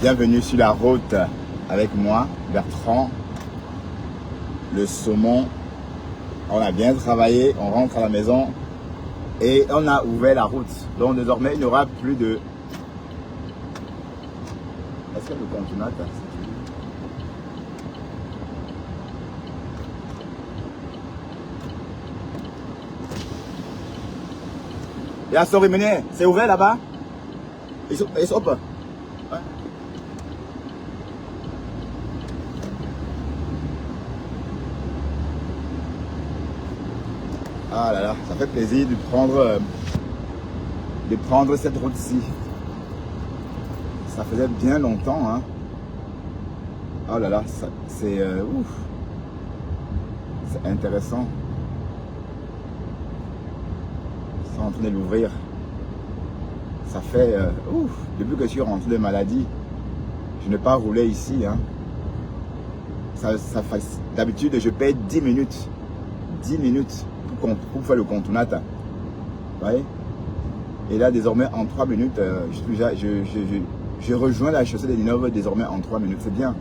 Bienvenue sur la route avec moi, Bertrand. Le saumon, on a bien travaillé, on rentre à la maison et on a ouvert la route. Donc désormais, il n'y aura plus de... Est-ce que le contenant Il y a Sorimene, c'est ouvert là-bas? It's open. Ouais. Ah là là, ça fait plaisir de prendre cette route-ci. Ça faisait bien longtemps, hein. Oh là là, c'est intéressant. Ils sont en train de l'ouvrir. Ça fait depuis que je suis rentré de maladie, je n'ai pas roulé ici, hein. D'habitude, je paye 10 minutes. 10 minutes pour faire le contournata. Vous voyez? Et là, désormais, en 3 minutes, je rejoins la chaussée des Ninove désormais en 3 minutes. C'est bien.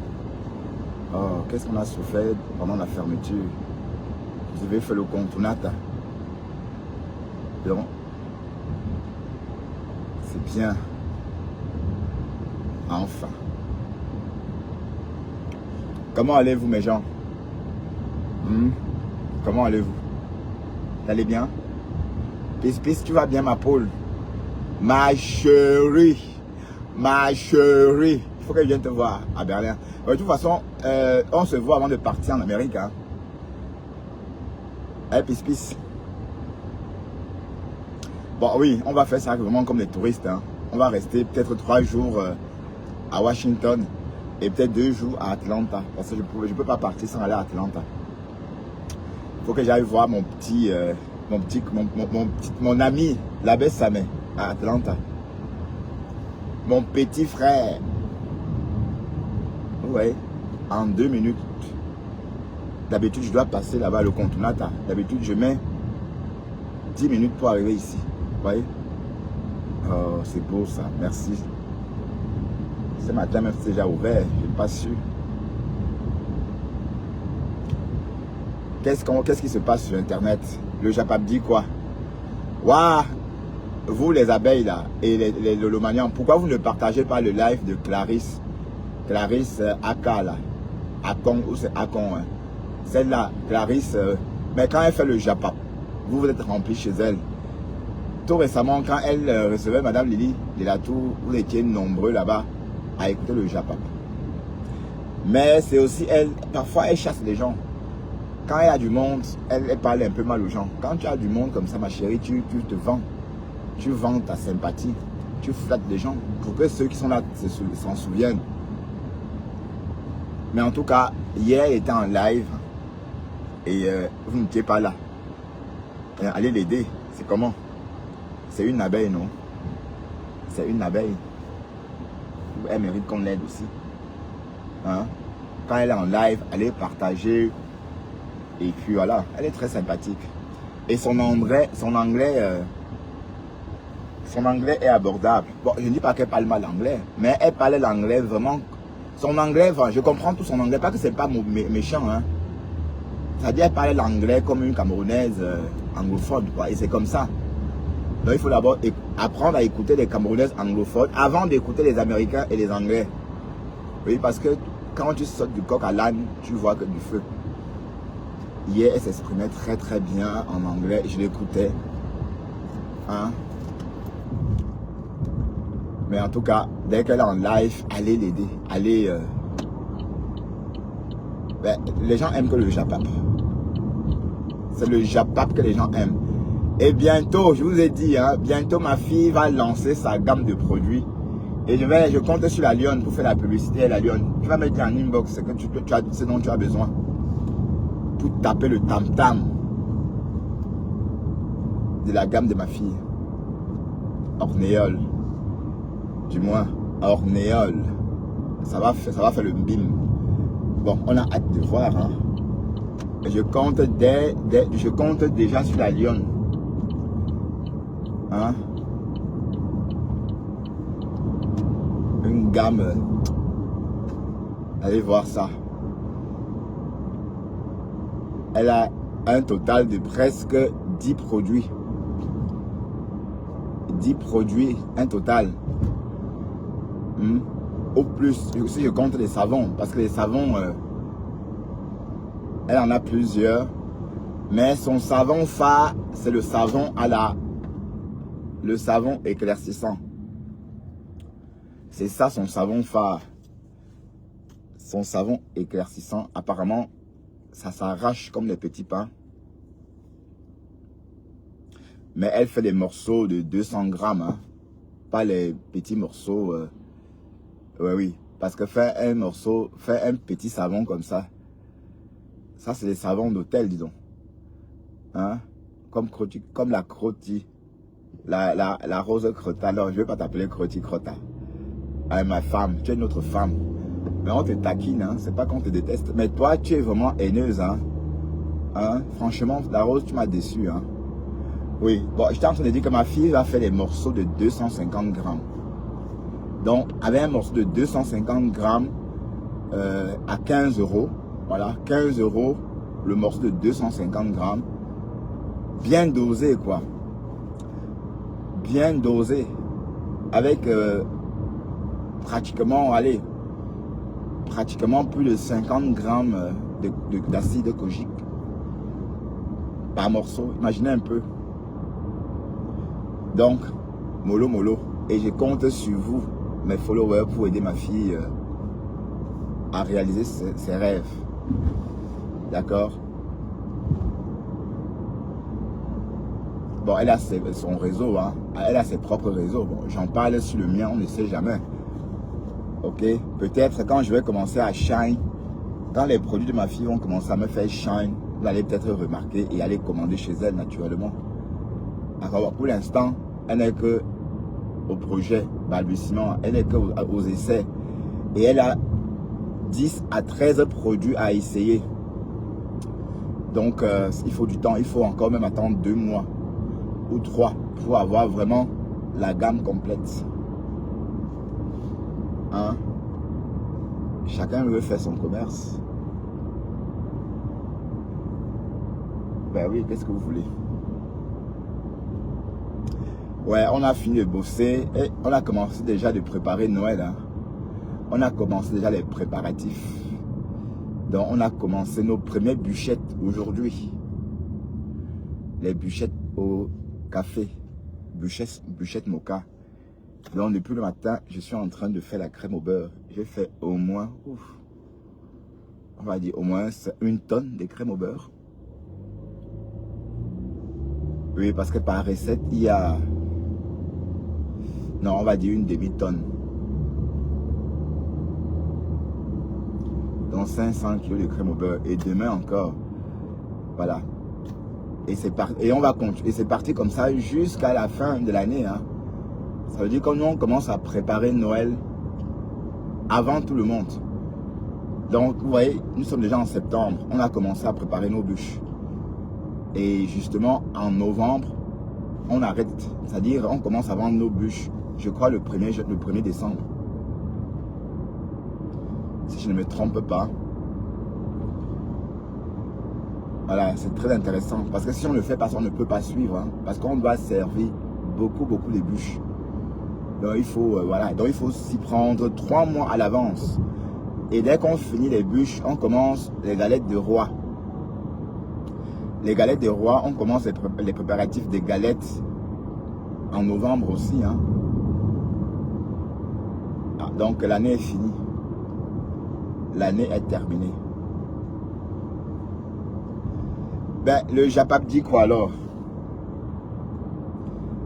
Oh, qu'est-ce qu'on a souffert pendant la fermeture? Vous avez fait le contournata. Donc, c'est bien. Enfin. Comment allez-vous, mes gens? Comment allez-vous? Vous allez bien? Pisse, tu vas bien, ma poule? Ma chérie. Ma chérie. Il faut que je vienne te voir à Berlin. De toute façon, on se voit avant de partir en Amérique. Hein. Hey, pisse. Bon, oui, on va faire ça vraiment comme des touristes. Hein. On va rester peut-être 3 jours à Washington et peut-être 2 jours à Atlanta. Parce que je peux pas partir sans aller à Atlanta. Il faut que j'aille voir mon ami, l'abbé Samé, à Atlanta. Mon petit frère. Ouais, en 2 minutes. D'habitude, je dois passer là-bas le contournata. D'habitude, je mets 10 minutes pour arriver ici. Vous voyez? Oh, c'est beau ça. Merci. Ce matin, même si c'est déjà ouvert, je n'ai pas su. Qu'est-ce qui se passe sur Internet? Le Japap dit quoi? Waouh! Vous les abeilles là, et les lolomanians, pourquoi vous ne partagez pas le live de Clarisse? Clarisse Aka là. Akon, ou c'est Akon, hein? Celle-là, Clarisse, mais quand elle fait le Japap, vous êtes remplis chez elle. Tout récemment, quand elle recevait Madame Lily de la Tour, vous étiez nombreux là-bas à écouter le Japap. Mais c'est aussi elle, parfois elle chasse les gens. Quand elle a du monde, elle parle un peu mal aux gens. Quand tu as du monde comme ça, ma chérie, tu te vends. Tu vends ta sympathie. Tu flattes les gens pour que ceux qui sont là s'en souviennent. Mais en tout cas, hier, elle était en live et vous n'étiez pas là. Allez l'aider. C'est comment? C'est une abeille, non? C'est une abeille. Elle mérite qu'on l'aide aussi. Hein? Quand elle est en live, allez partager. Et puis voilà, elle est très sympathique. Et son anglais est abordable. Bon, je ne dis pas qu'elle parle mal anglais, mais elle parle l'anglais vraiment. Son anglais, enfin, je comprends tout son anglais, pas que c'est pas méchant, hein. C'est-à-dire qu'elle parle l'anglais comme une Camerounaise anglophone, quoi. Et c'est comme ça. Donc il faut d'abord apprendre à écouter les Camerounaises anglophones avant d'écouter les Américains et les Anglais. Oui, parce que quand tu sautes du coq à l'âne, tu vois que du feu. Hier, elle s'exprimait très bien en anglais. Je l'écoutais. Hein? Mais en tout cas, dès qu'elle est en live, allez l'aider. Allez... les gens aiment que le Japap. C'est le Japap que les gens aiment. Et bientôt, je vous ai dit, hein, bientôt ma fille va lancer sa gamme de produits. Et je compte sur la Lyon pour faire la publicité à la Lyon. Tu vas mettre en inbox ce dont tu as besoin. Pour taper le tam-tam de la gamme de ma fille. Ornéole. Du moins, Ornéole. Ça va faire le bim. Bon, on a hâte de voir. Hein. Je compte déjà sur la Lyon. Hein? Une gamme Allez voir ça. Elle a un total de presque 10 produits. 10 produits, un total. Au plus, si je compte les savons, parce que les savons, elle en a plusieurs. Mais son savon phare, c'est le savon le savon éclaircissant. C'est ça son savon phare. Son savon éclaircissant, apparemment, ça s'arrache comme des petits pains. Mais elle fait des morceaux de 200 grammes, hein. Pas les petits morceaux. Oui, parce que faire un petit savon comme ça c'est des savons d'hôtel, disons. Hein? Comme la crottie. La rose crotta. Non, je ne vais pas t'appeler crottie crotta. Ah, ma femme, tu es une autre femme. Mais on te taquine, hein? C'est pas qu'on te déteste. Mais toi, tu es vraiment haineuse, hein? Franchement, la rose, tu m'as déçu, hein? Oui, bon, j'étais en train de dire que ma fille va faire des morceaux de 250 grammes. Donc, avec un morceau de 250 grammes à 15 €, voilà, 15 € le morceau de 250 grammes, bien dosé, quoi. Bien dosé. Avec pratiquement plus de 50 grammes d'acide kojique par morceau. Imaginez un peu. Donc, mollo. Et je compte sur vous, mes followers, pour aider ma fille à réaliser ses rêves. D'accord? Bon, elle a son réseau, hein. Elle a ses propres réseaux. Bon, j'en parle sur le mien, on ne sait jamais. Ok? Peut-être quand je vais commencer à shine, quand les produits de ma fille vont commencer à me faire shine, vous allez peut-être remarquer et aller commander chez elle naturellement. Alors, pour l'instant, elle n'est que au projet balbutiement, elle n'est que aux essais. Et elle a 10 à 13 produits à essayer. Donc, il faut du temps. Il faut encore même attendre 2 mois ou 3 pour avoir vraiment la gamme complète. Hein? Chacun veut faire son commerce. Ben oui, qu'est-ce que vous voulez? Ouais, on a fini de bosser et on a commencé déjà de préparer Noël. Hein. On a commencé déjà les préparatifs. Donc, on a commencé nos premières bûchettes aujourd'hui. Les bûchettes au café. Bûchettes mocha. Donc, depuis le matin, je suis en train de faire la crème au beurre. J'ai fait au moins, on va dire au moins 1 tonne de crème au beurre. Oui, parce que par recette, il y a... Non, on va dire une demi-tonne. Donc 500 kg de crème au beurre. Et demain encore. Voilà. Et c'est parti. Et on va continuer. Et c'est parti comme ça jusqu'à la fin de l'année. Hein. Ça veut dire que nous, on commence à préparer Noël avant tout le monde. Donc, vous voyez, nous sommes déjà en septembre. On a commencé à préparer nos bûches. Et justement, en novembre, on arrête. C'est-à-dire, on commence à vendre nos bûches. Je crois le 1er décembre. Si je ne me trompe pas. Voilà, c'est très intéressant. Parce que si on ne le fait pas, on ne peut pas suivre. Hein, parce qu'on doit servir beaucoup de bûches. Donc il faut, voilà. Donc il faut s'y prendre 3 mois à l'avance. Et dès qu'on finit les bûches, on commence les galettes de roi. Les galettes de roi, on commence les préparatifs des galettes en novembre aussi. Hein. Ah, donc l'année est finie. L'année est terminée. Ben, le Japap dit quoi alors?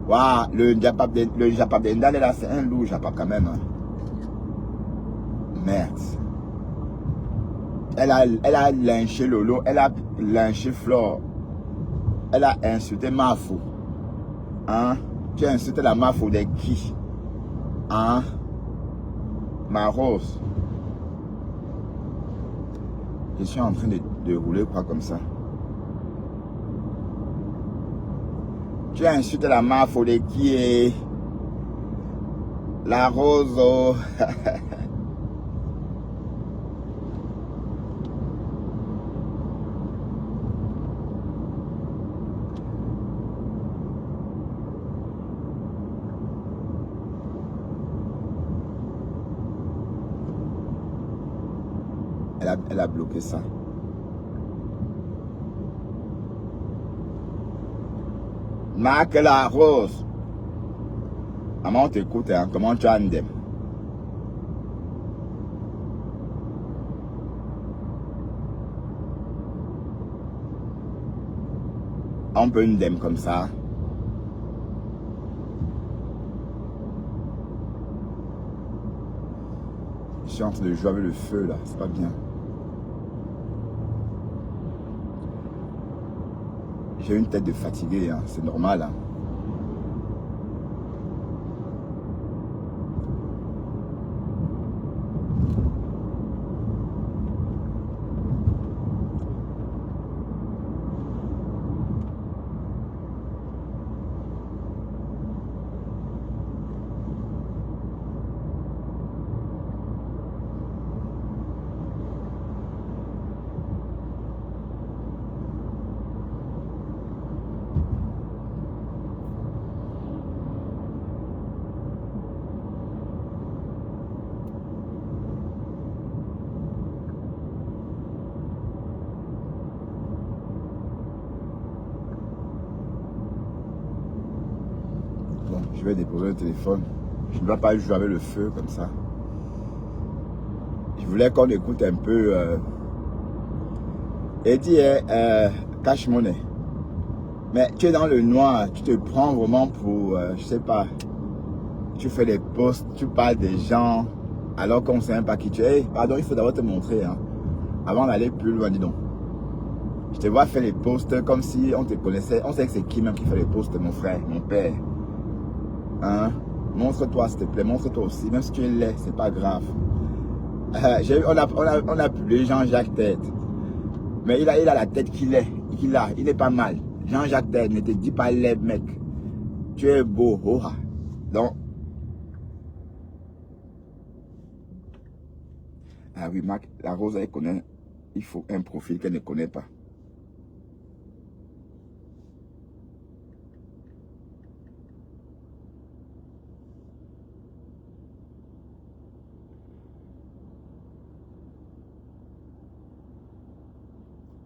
Waouh, le Japap d'Endal là, c'est un loup Japap quand même. Hein. Merde. Elle a lynché Lolo, elle a lynché Flore. Elle a insulté Mafou. Hein? Tu as insulté la Mafou de qui? Hein? Ma rose. Je suis en train de rouler quoi comme ça. Tu as insulté la Mafou de qui est la rose. Oh. Elle a bloqué ça. Marc la Rose. Maman, on t'écoute, hein? Comment tu as Ndem? On peut Ndem comme ça. Je suis en train de jouer avec le feu là, c'est pas bien. J'ai une tête de fatigué, hein. C'est normal. Hein. Je vais déposer le téléphone. Je ne dois pas jouer avec le feu comme ça. Je voulais qu'on écoute un peu. Eddie, cash money. Mais tu es dans le noir. Tu te prends vraiment pour, je sais pas. Tu fais des posts, tu parles des gens, alors qu'on ne sait même pas qui tu es. Hey, pardon, il faut d'abord te montrer. Hein, avant d'aller plus loin, dis donc. Je te vois faire les posts comme si on te connaissait. On sait que c'est qui même qui fait les posts, mon frère, mon père. Hein? Montre-toi s'il te plaît, montre-toi aussi, même si tu es laid, c'est pas grave. On a publié Jean-Jacques Tête, mais il a la tête qu'il est, il est pas mal. Jean-Jacques Tête, ne te dis pas laid mec, tu es beau, oh. Donc, ah oui Marc, la Rose elle connaît, il faut un profil qu'elle ne connaît pas.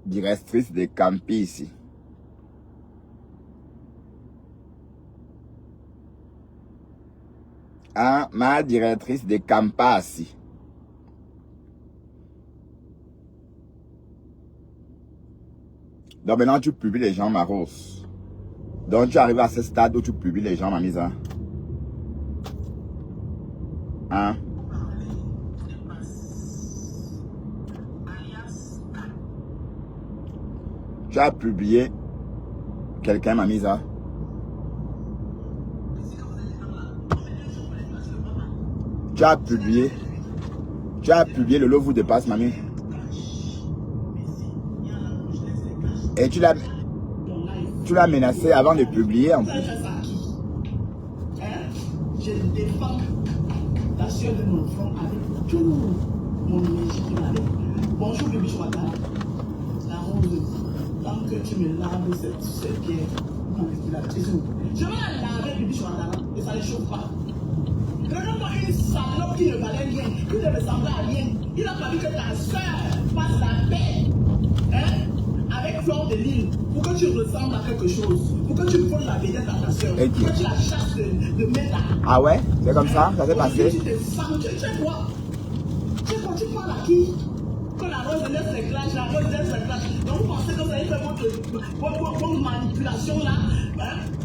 Directrice de Campi ici. Hein, ma directrice de Campa ici. Donc maintenant tu publies les gens, ma Rose. Donc tu arrives à ce stade où tu publies les gens, ma mise. Hein? Tu as publié quelqu'un m'a mis à. Tu as publié le lot vous dépasse, mamie. Et tu l'as menacé avant de publier en plus. Je défends la soeur de mon front avec tout mon énergie qui m'avait. Bonjour bébé Chouata. La Rose. Tant que tu me laves cette pierre, je vais la laver du Bichouana et ça ne chauffe pas. Regarde-moi une salope qui ne valait rien, qui ne ressemblait à rien. Il a fallu que ta soeur fasse la paix avec Fleur de Lille pour que tu ressembles à quelque chose, pour que tu prennes la vedette à ta soeur, pour que tu la chasses de Meta. Ah ouais? C'est comme ça? Ça s'est passé? Tu te sens, tu sais quoi? Tu parles à qui? Quand la Rose laisse ses clashs, la Rose laisse ses clashs. Donc vous pensez que vous allez faire votre manipulation là,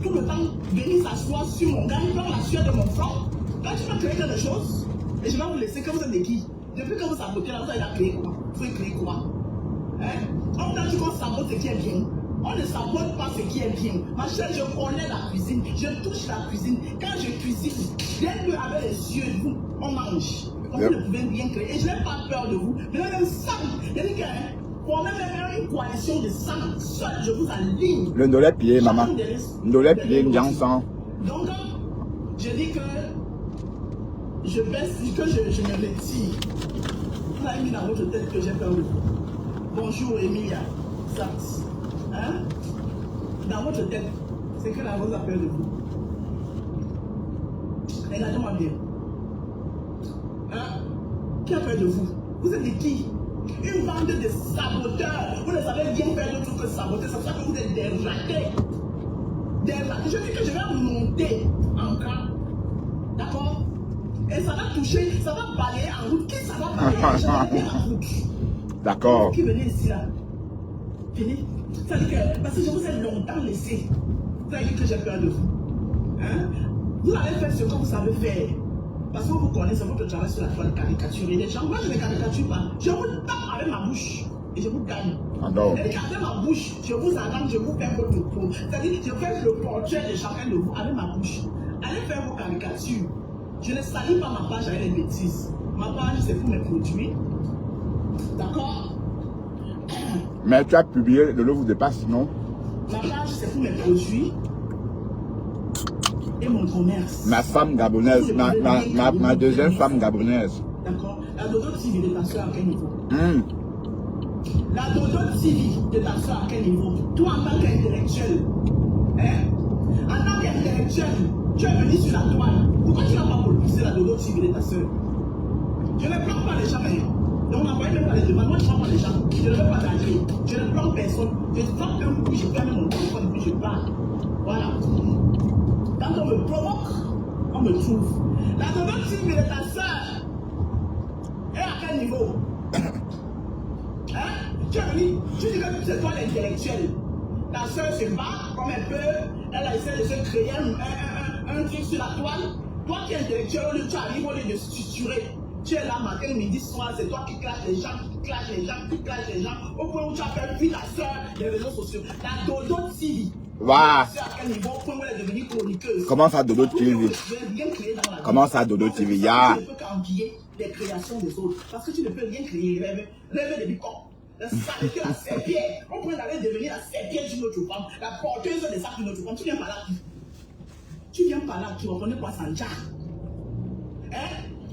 tout le temps venir s'asseoir sur mon gars, dans la sueur de mon front. Là tu peux créer quelque chose et je vais vous laisser comme vous êtes des qui. Depuis que vous sabotez là, vous allez créer quoi? Vous allez créer quoi? En tant qu'on sabote ce qui est bien, on ne sabote pas ce qui est bien. Ma chère, je connais la cuisine, je touche la cuisine. Quand je cuisine, bien que avec les yeux, vous, on mange. Vous ne pouvez rien créer. Et je n'ai pas peur de vous. Mais même sang, c'est-à-dire que pour même une coalition de sang, seul je vous aligne. Le ndolé pied, maman. Ndolé pied, sang. Donc, je dis que je baisse, que je me retire. Vous avez mis dans votre tête que j'ai peur de vous. Bonjour Emilia Sams. Hein? Dans votre tête, c'est que la Rose a peur de vous. Regardez-moi bien. Hein? Qui a peur de vous? Vous êtes de qui? Une bande de saboteurs. Vous ne savez rien faire d'autre que saboter. C'est pour ça que vous êtes des ratés. Des ratés. Je dis que je vais monter en camp. D'accord? Et ça va toucher, ça va balayer en route. Qui ça va balayer en route? D'accord. Qui venez ici là? Venez. Ça veut dire que, parce que je vous ai longtemps laissé. Vous avez dit que j'ai peur de vous. Hein? Vous allez faire ce que vous savez faire. Parce que vous connaissez votre travail sur la toile caricaturer les gens. Moi je ne caricature pas. Je vous tape avec ma bouche. Et je vous gagne. Et avec ma bouche, je vous arrange, je vous fais votre peau. C'est-à-dire que je fais le portrait de chacun de vous avec ma bouche. Allez faire vos caricatures. Je ne salis pas ma page avec les bêtises. Ma page, c'est pour mes produits. D'accord? Mais tu as publié, le lot vous dépasse, non? Ma page, c'est pour mes produits et mon commerce. Ma femme gabonaise, ma deuxième femme gabonaise. D'accord? La Dodo TV de ta soeur à quel niveau? La Dodo TV de ta soeur à quel niveau? Toi, en tant qu'intellectuel, hein? En tant qu'intellectuel, tu es venu sur la toile. Pourquoi tu n'as pas propulsé la Dodo TV de ta soeur? Je ne plante pas les gens, mais on n'envoie même pas les demandes. Moi, je ne prends pas les gens. Je ne veux pas d'agir. Je ne plante personne. Je frappe un coup, je ferme mon téléphone, puis je pars. Voilà. Quand on me provoque, on me trouve. La Dodo TV de ta soeur est à quel niveau? Hein? Tu es venu, tu dis que c'est toi l'intellectuel. Ta soeur se bat comme elle peut. Elle a essayé de se créer un truc sur la toile. Toi qui es intellectuel, au lieu tu arrives au lieu de structurer. Tu es là matin, midi, soir, c'est toi qui clashes les gens, qui clashes les gens, qui clashes les gens. Au point où tu as fait fuir ta soeur des réseaux sociaux. La Dodo TV. Waouh! C'est à quel niveau, au point où elle est devenue chroniqueuse. Comment ça, Dodo TV? Comment ça, Dodo TV? Ya! Tu ne peux qu'envier les créations des autres. Parce que tu ne peux rien créer. Rêver de bicon. La saleté, la serpillère. On pourrait aller devenir la serpillère d'une autre femme. La porteuse des sacs d'une autre femme. Tu viens par là qui? Tu viens par là qui? On connaît quoi, Sanja? Hein?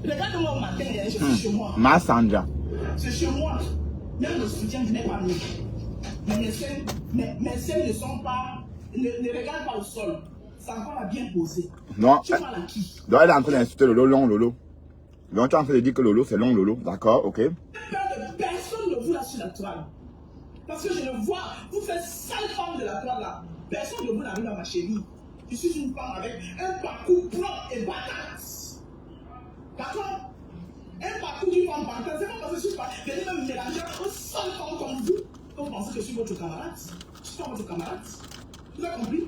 Regarde-moi au matin, je suis chez moi. Ma Sanja. C'est chez moi. Même le soutien n'est pas mieux. Mes seins ne sont pas. Ne regarde pas au sol. C'est encore bien posé. Non. Tu parles à qui? Donc elle est en train d'insulter Lolo, long Lolo. Donc tu es en train de dire que Lolo, c'est long Lolo. D'accord, ok. Personne ne vous là sur la toile. Parce que je le vois, vous faites sale femme de la toile là. Personne ne vous n'arrive à ma chérie. Je suis une femme avec un parcours propre et battant. D'accord? Un parcours d'une femme battant. C'est pas parce que je suis pas venu me mélanger aux sales femmes comme vous. Vous pensez que je suis votre camarade? Je suis pas votre camarade. Vous avez compris?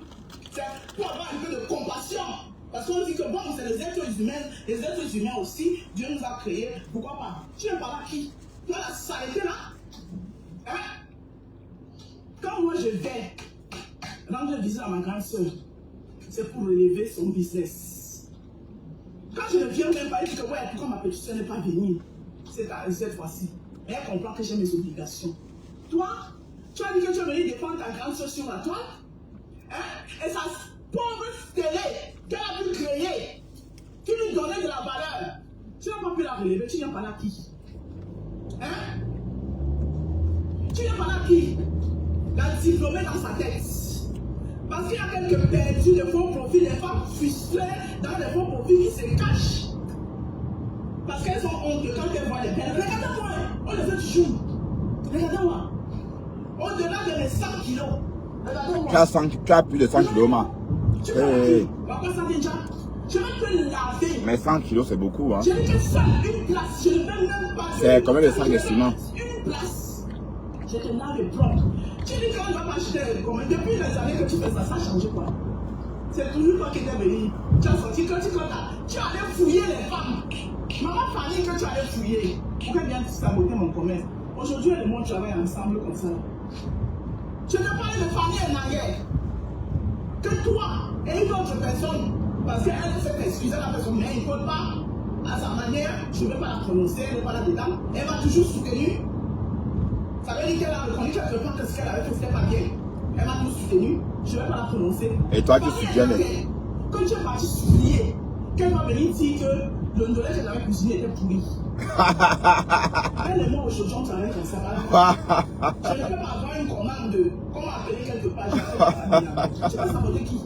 C'est pour avoir un peu de compassion. Parce qu'on dit que bon, c'est les êtres humains aussi, Dieu nous a créés, pourquoi pas? Tu viens par là qui? Toi la saleté là? Hein? Quand moi je vais rendre visite à ma grande soeur, c'est pour relever son business. Quand je ne viens même pas, elle dit que ouais, pourquoi ma petite soeur n'est pas venue cette fois-ci? Et elle comprend que j'ai mes obligations. Toi, tu as dit que tu es venu défendre ta grande soeur sur la toile? Hein? Et sa pauvre télé qu'elle a pu créer, tu lui donnais de la valeur. Tu n'as pas pu la relever, tu viens par là qui? Hein? Tu viens par là qui? La diplômée dans sa tête. Parce qu'il y a quelques perdus de faux profils, des femmes frustrées dans les faux profils qui se cachent. Parce qu'elles ont honte quand elles voient les belles. Regardez-moi, on les fait toujours. Regardez-moi. Au-delà de mes 100 kilos. Regardez-moi. Tu as plus de 100 kilos, ma. Tu hey. Papa, ça déjà. Je vais te laver. Mais 100 kilos, c'est beaucoup, hein. Je n'ai que seule une place. Je ne vais même pas. C'est combien de sacs de ciment? Une place. Je te lave et propre. Tu dis qu'on ne va pas acheter comment? Depuis les années que tu fais ça, ça a changé quoi? C'est toujours toi qui t'es venu. Tu as sorti quand tu allais fouiller les femmes. Maman Fanny que tu allais fouiller. Pourquoi bien saboter mon commerce? Aujourd'hui, le monde travaille ensemble comme ça. Je te parle de Fanny et Naguère. Que toi et une autre personne, parce qu'elle s'est excusée la personne, mais il ne faut pas à sa manière, je ne vais pas la prononcer, elle n'est pas là-dedans, elle m'a toujours soutenue. Ça veut dire qu'elle a reconnu quelque part que ce qu'elle avait fait, c'était pas bien. Elle m'a toujours soutenue, je ne vais pas la prononcer. Et toi, tu soutiens les... Quand tu es parti souligner, qu'elle va venir dire que le ndolé qu'elle avait cuisiné était pourri. Elle et moi aujourd'hui, on travaille comme ça. Je ne peux pas avoir une commande de comment appeler quelque part. Tu peux saboter qui?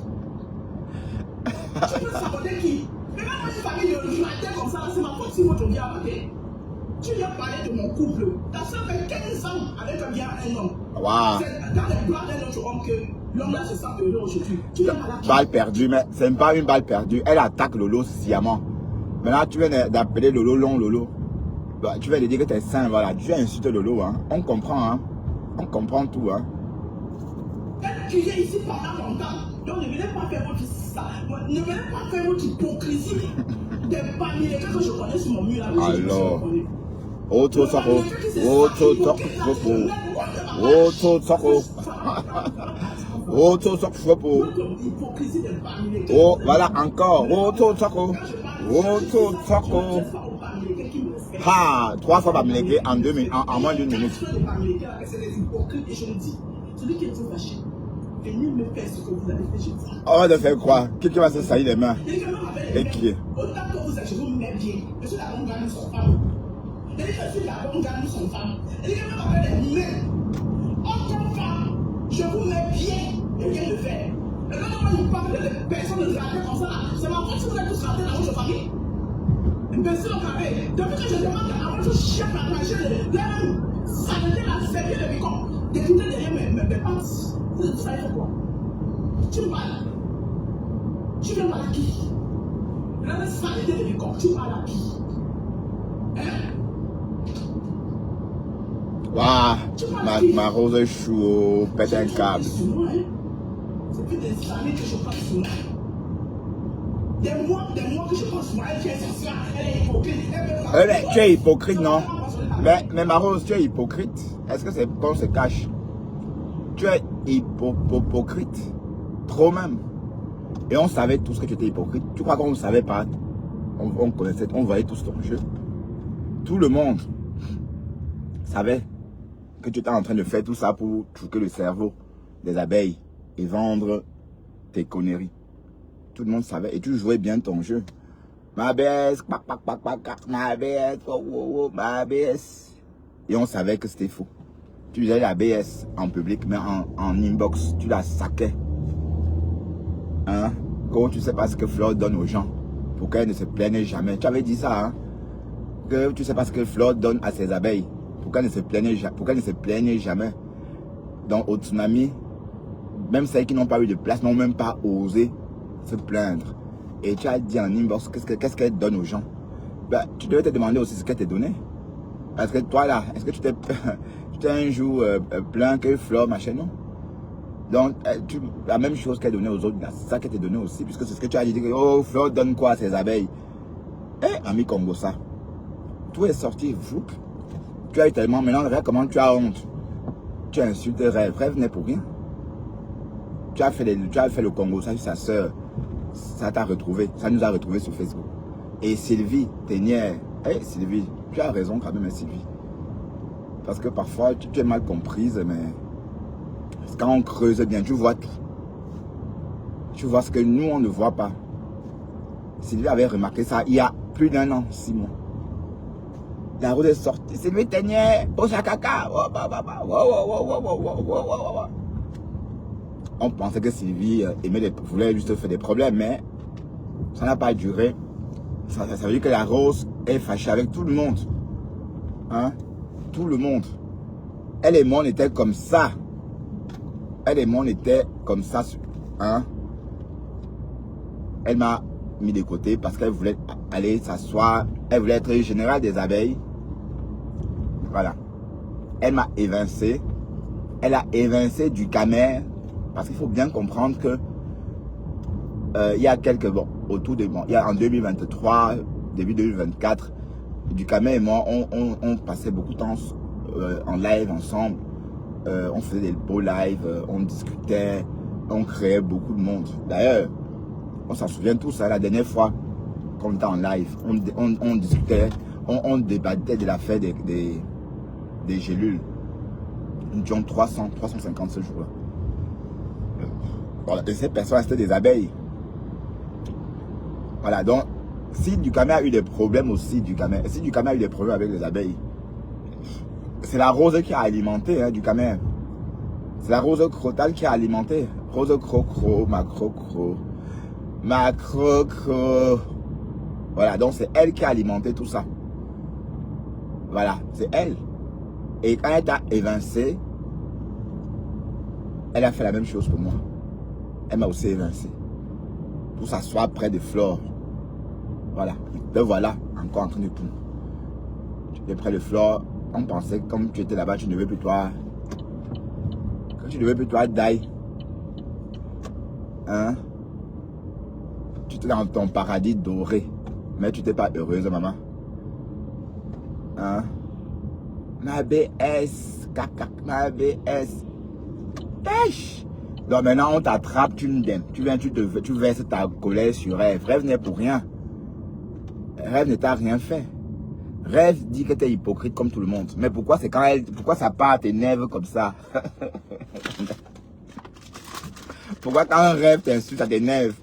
Tu peux saboter qui? Mais même une famille de matin comme ça, c'est ma faute si votre vie a maté. Tu viens parler de mon couple. Ta soeur fait 15 ans avec un homme. Waouh. C'est dans les bras d'un autre homme que l'homme là se sent heureux aujourd'hui. Tu viens parler à qui? Balle perdue, mais c'est même pas une balle perdue. Elle attaque Lolo sciemment. Maintenant, tu viens d'appeler Lolo long Lolo. Bah, tu viens de dire que t'es sain, voilà. Tu insultes Lolo, hein. On comprend, hein. On comprend tout, hein. Elle criait ici pendant longtemps. Donc ne venez pas faire votre ça. Ne venez pas faire votre hypocrisie. Des palmiers que je connais sur mon mur là. Alors. Auto soko. Auto soko. Auto soko. Auto soko. Oh, voilà encore. Auto soko. Auto soko. Ah, 3 fois Bamileke en 2 minutes, en moins d'1 minute. C'est des hypocrites et je le dis. Celui qui est trop fâché, venez me faire ce que vous avez fait chez vous. On va te faire quoi? Qui va se salir les mains? Et qui est? Autant que vous êtes, je vous mets bien. Je suis la bonne gagne son femme. Je suis la bonne gagne son femme. Et quand même avec les mains, en tant que femme, je vous mets bien et bien le faire. Et quand on parle de personnes de rater comme ça, c'est ma faute si vous êtes tous ratés dans votre famille. Merci au carré. Depuis que je demande à votre chef à manger de s'arrêter la servir de bicon, d'écouter derrière mes pattes. Vous savez quoi? Tu me parles. Tu viens parler à qui? Là, s'arrêter de bicon, tu parles à qui? Hein? Waouh, ma rose chou, pète un câble. C'est plus des années que je passe sur moi. Des mois que je pense sur elle qui est sorcière, elle est hypocrite. Tu es hypocrite, non? Mais ma rose, tu es hypocrite. Est-ce que c'est qu'on se cache? Tu es hypocrite. Trop même. Et on savait tous que tu étais hypocrite. Tu crois qu'on ne savait pas? On connaissait, on voyait tous ton jeu. Tout le monde savait que tu étais en train de faire tout ça pour truquer le cerveau des abeilles et vendre tes conneries. Tout le monde savait et tu jouais bien ton jeu. Ma baisse, ma baisse, ma baisse. Et on savait que c'était faux. Tu disais la BS en public, mais en inbox, tu la saquais. Hein? Quand tu sais pas ce que Flore donne aux gens, pour qu'elle ne se plaigne jamais. Tu avais dit ça, hein? Que tu sais pas ce que Flore donne à ses abeilles, pour qu'elle ne se plaigne jamais. Donc au tsunami, même celles qui n'ont pas eu de place n'ont même pas osé se plaindre. Et tu as dit en inbox qu'est-ce qu'elle donne aux gens. Ben, tu devais te demander aussi ce qu'elle t'a donné. Parce que toi là, est-ce que tu t'es un jour plaint que Flore machin, non? Donc la même chose qu'elle donnait aux autres, c'est ça qu'elle t'a donné aussi, puisque c'est ce que tu as dit que oh Flore donne quoi à ses abeilles. Eh ami Congo ça. Tout est sorti, fou. Tu as eu tellement, maintenant regarde comment tu as honte. Tu insultes Rêve. Rêve n'est pour rien. Tu as fait le Congo ça sur sa soeur. Ça t'a retrouvé, ça nous a retrouvé sur Facebook. Et Sylvie, Ténière, hey Sylvie, tu as raison quand même Sylvie. Parce que parfois tu es mal comprise, mais quand on creuse bien, tu vois tout. Tu vois ce que nous on ne voit pas. Sylvie avait remarqué ça il y a plus d'1 an, 6 mois. La rose est sortie, Sylvie Ténière, au chakaka. On pensait que Sylvie voulait juste faire des problèmes, mais ça n'a pas duré. Ça veut dire que la rose est fâchée avec tout le monde. Hein? Tout le monde. Elle et moi, on était comme ça. Elle et moi, on était comme ça. Hein? Elle m'a mis de côté parce qu'elle voulait aller s'asseoir. Elle voulait être générale des abeilles. Voilà. Elle m'a évincé. Elle a évincé du Camer. Parce qu'il faut bien comprendre que il y a quelques, il y a en 2023, début 2024, Ducamel et moi, on passait beaucoup de temps en live ensemble. On faisait des beaux lives, on discutait, on créait beaucoup de monde. D'ailleurs, on s'en souvient tous, hein, la dernière fois qu'on était en live, on discutait, on débattait de l'affaire des gélules. Nous étions 350 ce jour-là. Voilà, et ces personnes c'était des abeilles. Voilà, donc si Ducamel a eu des problèmes aussi, si Ducamel a eu des problèmes avec les abeilles, c'est la rose qui a alimenté hein, Ducamel. C'est la rose crotale qui a alimenté. Rose crocro, macro-cro, macro-cro. Voilà, donc c'est elle qui a alimenté tout ça. Voilà, c'est elle. Et quand elle t'a évincé, elle a fait la même chose que moi. Elle m'a aussi évincé. Pour s'asseoir près de Flore. Voilà. Te voilà encore en train de tout. Tu es près de Flore. On pensait que comme tu étais là-bas, tu ne devais plus toi. Quand tu ne devais plus toi die. Hein? Tu étais dans ton paradis doré. Mais tu n'étais pas heureuse, maman. Hein? Ma BS. Caca, ma BS. Pêche! Donc maintenant on t'attrape, tu m'aimes. Tu viens, tu verses ta colère sur Rêve. Rêve n'est pour rien. Rêve ne t'a rien fait. Rêve dit que tu es hypocrite comme tout le monde. Mais pourquoi c'est quand elle. Pourquoi ça part t'énerve comme ça? Pourquoi quand un rêve t'insulte, ça t'énerve?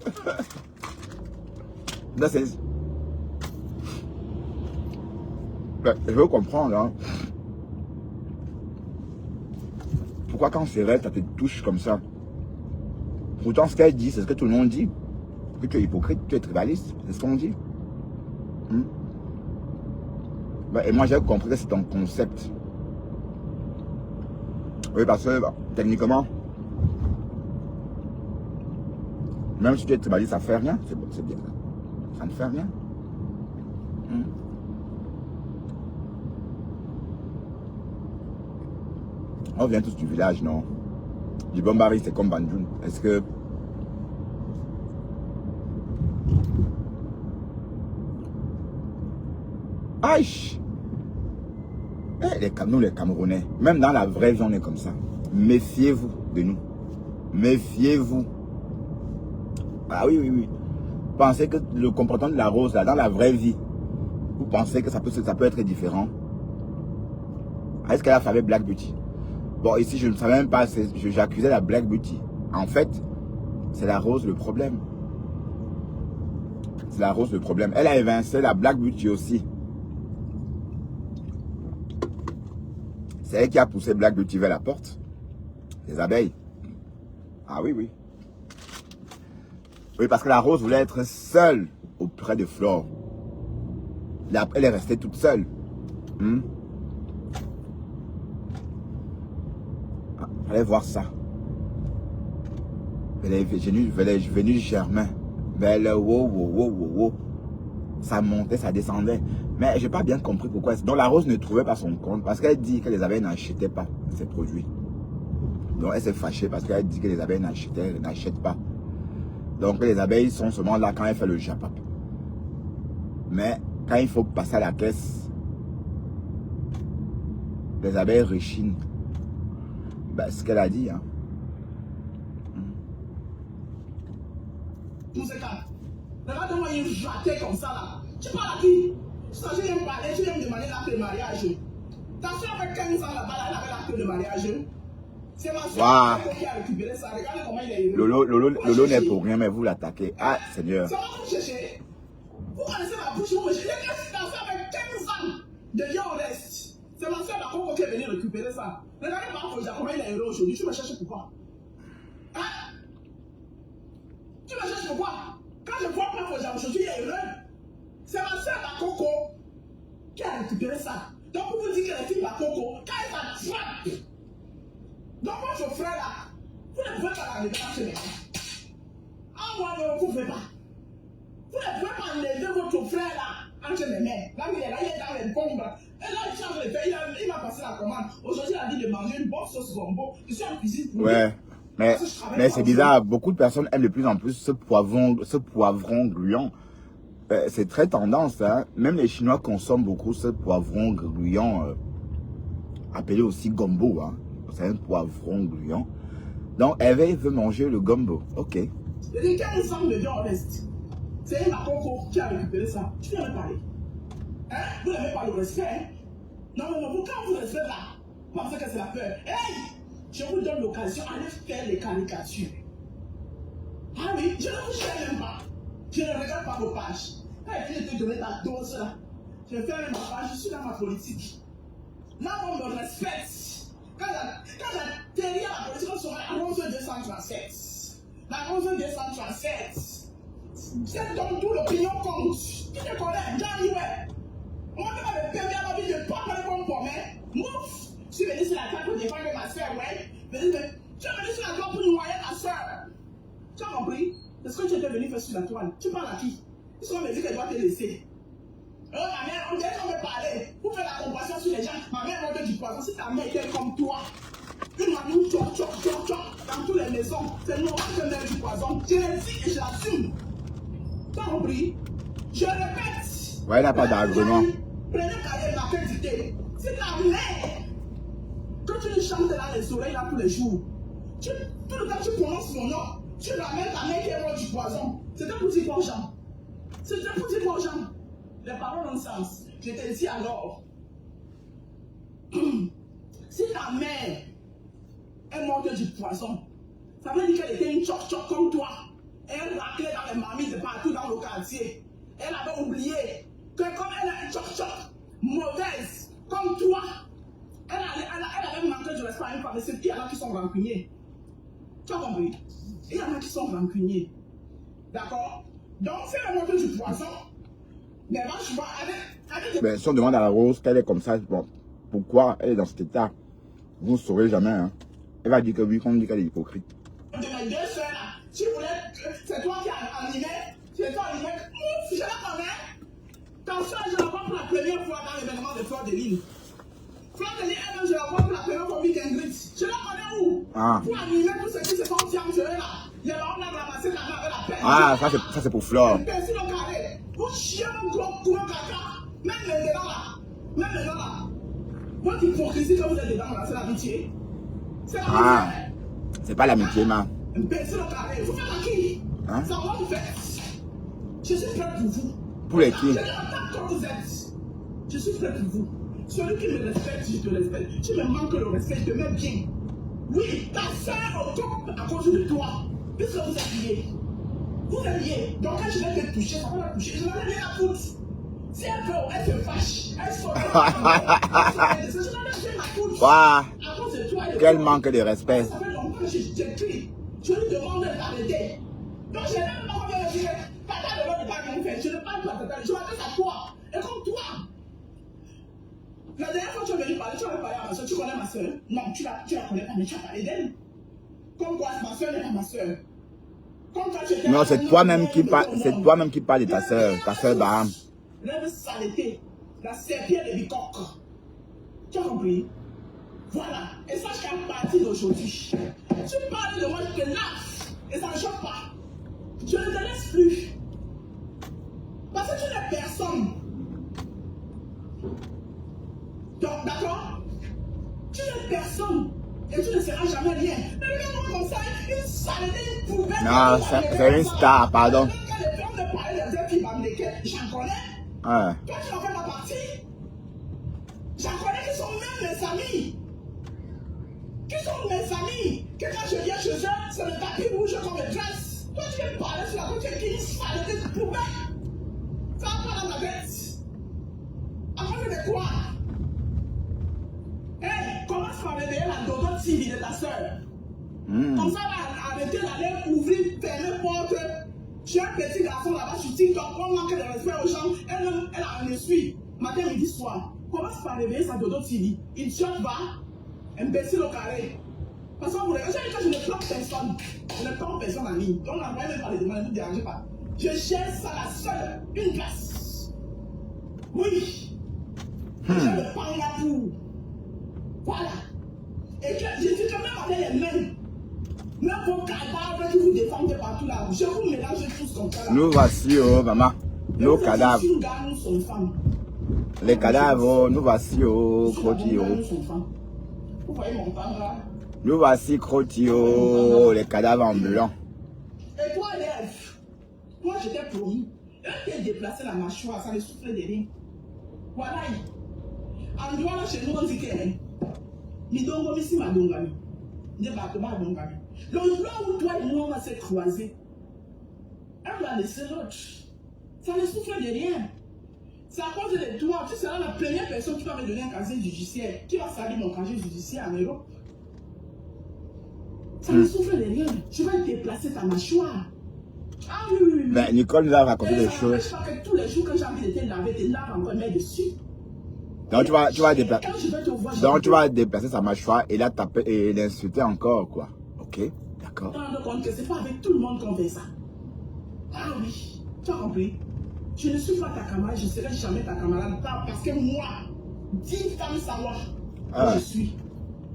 Je veux comprendre. Hein. Pourquoi quand c'est rêve, ça te touche comme ça? Pourtant, ce qu'elle dit, c'est ce que tout le monde dit. Que tu es hypocrite, tu es tribaliste. C'est ce qu'on dit. Et moi, j'ai compris que c'est ton concept. Oui, parce que, techniquement, même si tu es tribaliste, ça ne fait rien. C'est bien. Ça ne fait rien. On vient tous du village, non? Du Bombari, c'est comme Banjoun. Est-ce que... Aïe! Nous, les Camerounais, même dans la vraie vie, on est comme ça. Méfiez-vous de nous. Méfiez-vous. Ah oui, oui, oui. Pensez que le comportement de la rose, là, dans la vraie vie, vous pensez que ça peut être différent? Est-ce qu'elle a fait Black Beauty? Bon, ici, je ne savais même pas, j'accusais la Black Beauty. En fait, c'est la rose le problème. C'est la rose le problème. Elle a évincé la Black Beauty aussi. C'est elle qui a poussé Black Beauty vers la porte. Les abeilles. Ah oui, oui. Oui, parce que la rose voulait être seule auprès de Flore. Elle est restée toute seule. Allez voir ça. Elle est venue Germain. Mais le wow. Ça montait, ça descendait. Mais j'ai pas bien compris pourquoi. Donc la rose ne trouvait pas son compte. Parce qu'elle dit que les abeilles n'achetaient pas ces produits. Donc elle s'est fâchée parce qu'elle dit que les abeilles n'achètent pas. Donc les abeilles sont seulement là quand elle fait le japap. Mais quand il faut passer à la caisse, les abeilles rechignent. Ben, ce qu'elle a dit, hein. Tous ces cas, regarde-moi, il jatait comme ça là. Tu parles à qui? Tu viens me parler, tu viens me demander l'acte de mariage. Ta soeur avec 15 ans là-bas, elle avait l'acte de mariage. C'est ma soeur qui a récupéré ça. Regardez comment il est heureux. Lolo n'est pour rien, mais vous l'attaquez. Ah, Seigneur. Ça va vous chercher. Vous connaissez ma bouche, vous me cherchez. Ta soeur avec 15 ans de vie au reste. C'est ma soeur d'Akoko qui est venue récupérer ça. Regardez comment il est heureux aujourd'hui. Tu me cherches pourquoi? Hein? Tu me cherches pourquoi? Quand je vois pas Foja aujourd'hui, il est heureux. C'est ma soeur Bakoko qui a récupéré ça. Donc pour vous dire que les filles Bakoko, quand elles s'attrapent, donc votre frère là, vous ne pouvez pas l'enlever chez les gens. Ah, moi, vous ne pouvez pas. Vous ne pouvez pas enlever votre frère là entre les mains. Là où il est là, il est dans les bombes. Et là, il change les faits, il m'a passé la commande. Aujourd'hui, il a dit de manger une bonne sauce gombo. Je suis en cuisine pour lui. Mais c'est bizarre, beaucoup de personnes aiment de plus en plus ce poivron gluant. C'est très tendance, hein. Même les Chinois consomment beaucoup ce poivron gluant, appelé aussi gombo, hein. C'est un poivron gluant. Donc, Eve veut manger le gombo. Ok. Les 15 ans de vie honnête. C'est ma coco qui a récupéré ça. Tu viens me parler. Hein? Vous n'avez pas le respect, hein? Non, vous, quand vous respectez là, vous pensez que c'est la peur. Hey! Je vous donne l'occasion, allez faire les caricatures. Ah oui, je ne vous cherche même pas. Je ne regarde pas vos pages. Quand je te donner ta dose là, je vais faire ma page, je suis dans ma politique. Là, on me respecte. Quand j'atterris à la politique, on sera à 11237. La 11237. C'est donc tout l'opinion compte. Tu te connais, Johnny, ouais. Moi, je vais me permettre à ma vie de pas parler mon pomme. Mouf. Je suis venu sur la table pour défendre ma soeur, ouais. Je suis venu sur la toile pour noyer ma soeur. Tu as compris? C'est ce que tu étais venu faire sur la toile. Tu parles à qui? Ils sont me dire qu'elle doit te laisser. Ma mère, on me parler. Pour faire la compassion sur les gens, ma mère m'a dit du poison. Si ta mère était comme toi, une mamie choc dans toutes les maisons, c'est normal que mère du poison. Je l'ai dit et je l'assume. Tu as compris? Je répète. Ouais, il n'a pas d'argument. Prenez ta marquée d'idée. C'est ta mère. Quand tu lui chantes dans les oreilles là tous les jours, tout le temps tu prononces son nom, tu ramènes ta mère qui est morte du poison. C'était pour dire quoi aux gens? C'était pour dire quoi aux gens? Les paroles ont sens. Je te dis alors, si ta mère est morte du poison, ça veut dire qu'elle était une choc comme toi. Elle raclait dans les mamies de partout dans le quartier. Elle avait oublié que comme elle est une choc mauvaise comme toi, elle avait manqué de respect à une femme. Il y en a qui sont rancuniers. Tu as compris? Il y en a qui sont rancuniers. D'accord? Donc, si elle est morte du poison, mais moi, je vois avec... Mais si on demande à la Rose qu'elle est comme ça, bon, pourquoi elle est dans cet état, vous ne saurez jamais. Hein. Elle va dire que oui, qu'on dit qu'elle est hypocrite. De mes deux soeurs là, tu voulais... C'est toi qui as animé. C'est toi qui as animé. Ouf, je la connais. Ta soeur, je la vois pour la première fois dans l'événement de Fleur de Lille. Fleur de Lille, elle-même, je la vois pour la première fois au Meet and Greet. Je la connais où? Pour animer tout ce qui se passe en jeu là. Les parents l'ont ramassé la main avec la peine. Ah, ça c'est pour Flore. Merci le carré. Vous chiez mon gros caca. Même maintenant là. Même maintenant là. Votre hypocrisie que vous êtes dedans là, c'est l'amitié. C'est l'amitié. Ah, c'est pas l'amitié, ma. Merci le carré. Vous faites à qui? Hein? Ça va vous faire. Je suis prêt pour vous. Pour les qui? Je ne sais pas quand vous êtes. Je suis prêt pour vous. Celui qui me respecte, je te respecte. Tu me manques le respect, je te mets bien. Oui, ta soeur au top à cause de toi. Puisque vous êtes liés. Vous êtes liés. Donc quand je vais te toucher, ça va la toucher. Je n'en ai rien à foutre. Si elle veut, elle se fâche. Elle se je n'en ai rien à foutre. Waouh. À cause de toi. Quel manque de respect. Ça fait longtemps que j'écris. Je lui demande d'arrêter. Donc je n'ai même pas envie de dire, Tata ne veut pas bien faire. Je ne parle pas de Tata. Je m'adresse à toi. Et comme toi. La dernière fois que tu es venu parler, tu avais parlé à ma soeur. Tu connais ma soeur? Non, tu la connais pas, mais tu as parlé d'elle. Comme quoi, ma soeur n'est pas ma soeur. Non, c'est toi-même qui parle de ta soeur Baham. Lève saleté, la serpillère de bicoque. Tu as compris? Voilà. Et sache qu'à partir d'aujourd'hui, tu parles de moi, je te lave. Et ça ne choque pas. Je ne te laisse plus. Parce que tu n'es personne. Donc, d'accord? Tu n'es personne. Et tu ne seras jamais rien. Mais regarde-moi comme ça, une saleté, une poubelle. Non, c'est une star, pardon. Quand les femmes me parlaient des œufs qui m'amènent, j'en connais. Ouais. Toi, tu n'en fais pas partie. J'en connais qui sont même mes amis. Qui sont mes amis. Que quand je viens chez eux, c'est le tapis rouge qu'on me dresse. Toi, tu viens me parler sur la route, tu es qui une saleté de poubelle. Ça va pas dans ta tête. À cause de quoi? Hey, commence par réveiller la Dodo TV de ta soeur. Comme ça, va arrêter d'aller ouvrir, fermer porte. Tu as un petit garçon là-bas sur TikTok, on manque de respect aux gens. Elle a un suit, matin, midi, soir. Commence par réveiller sa Dodo TV. Idiote va, imbécile au carré. Parce que vous regardez, quand je ne plante personne, je ne plante personne en ligne. Donc, n'envoyez même pas les demandes, ne vous dérangez pas. Je cherche ça la seule, une place. Oui. Je me prends là pour. Voilà. Et que je dis que même avec les mains, même vos cadavres qui vous défendent partout là, je vous mélange tous comme ça. Là. Nous voici, oh maman, nos cadavres. Les cadavres, nous voici, oh Crotio. Vous voyez mon temps là? Nous voici Crotio, les cadavres ambulants. Et toi, lève. Moi, je t'ai promis. Elle t'a déplacé la mâchoire, ça ne souffle de rien. Voilà. En droit là, chez nous, on dit que. Midongo misi madongami. Débarquement madongami. Le jour où toi et moi on va se croiser, elle va laisser l'autre. Ça ne souffre de rien. C'est à cause de toi. Tu seras la première personne qui va me donner un casier judiciaire, qui va salir mon casier judiciaire en Europe. Ça ne souffre de rien. Tu vas déplacer ta mâchoire. Ah oui, oui, oui. Ben, Nicole nous a raconté des choses. Je ne sais pas que tous les jours que j'ai envie de te laver encore, mets dessus. Donc tu vas déplacer. Quand je vais te voir, Donc tu vas déplacer sa mâchoire et la taper et l'insulter encore, quoi. Ok, d'accord. Tu te rends compte que c'est pas avec tout le monde qu'on fait ça. Ah oui, tu as compris? Je ne suis pas ta camarade, je ne serai jamais ta camarade. Parce que moi, 10 femmes savoir où je suis.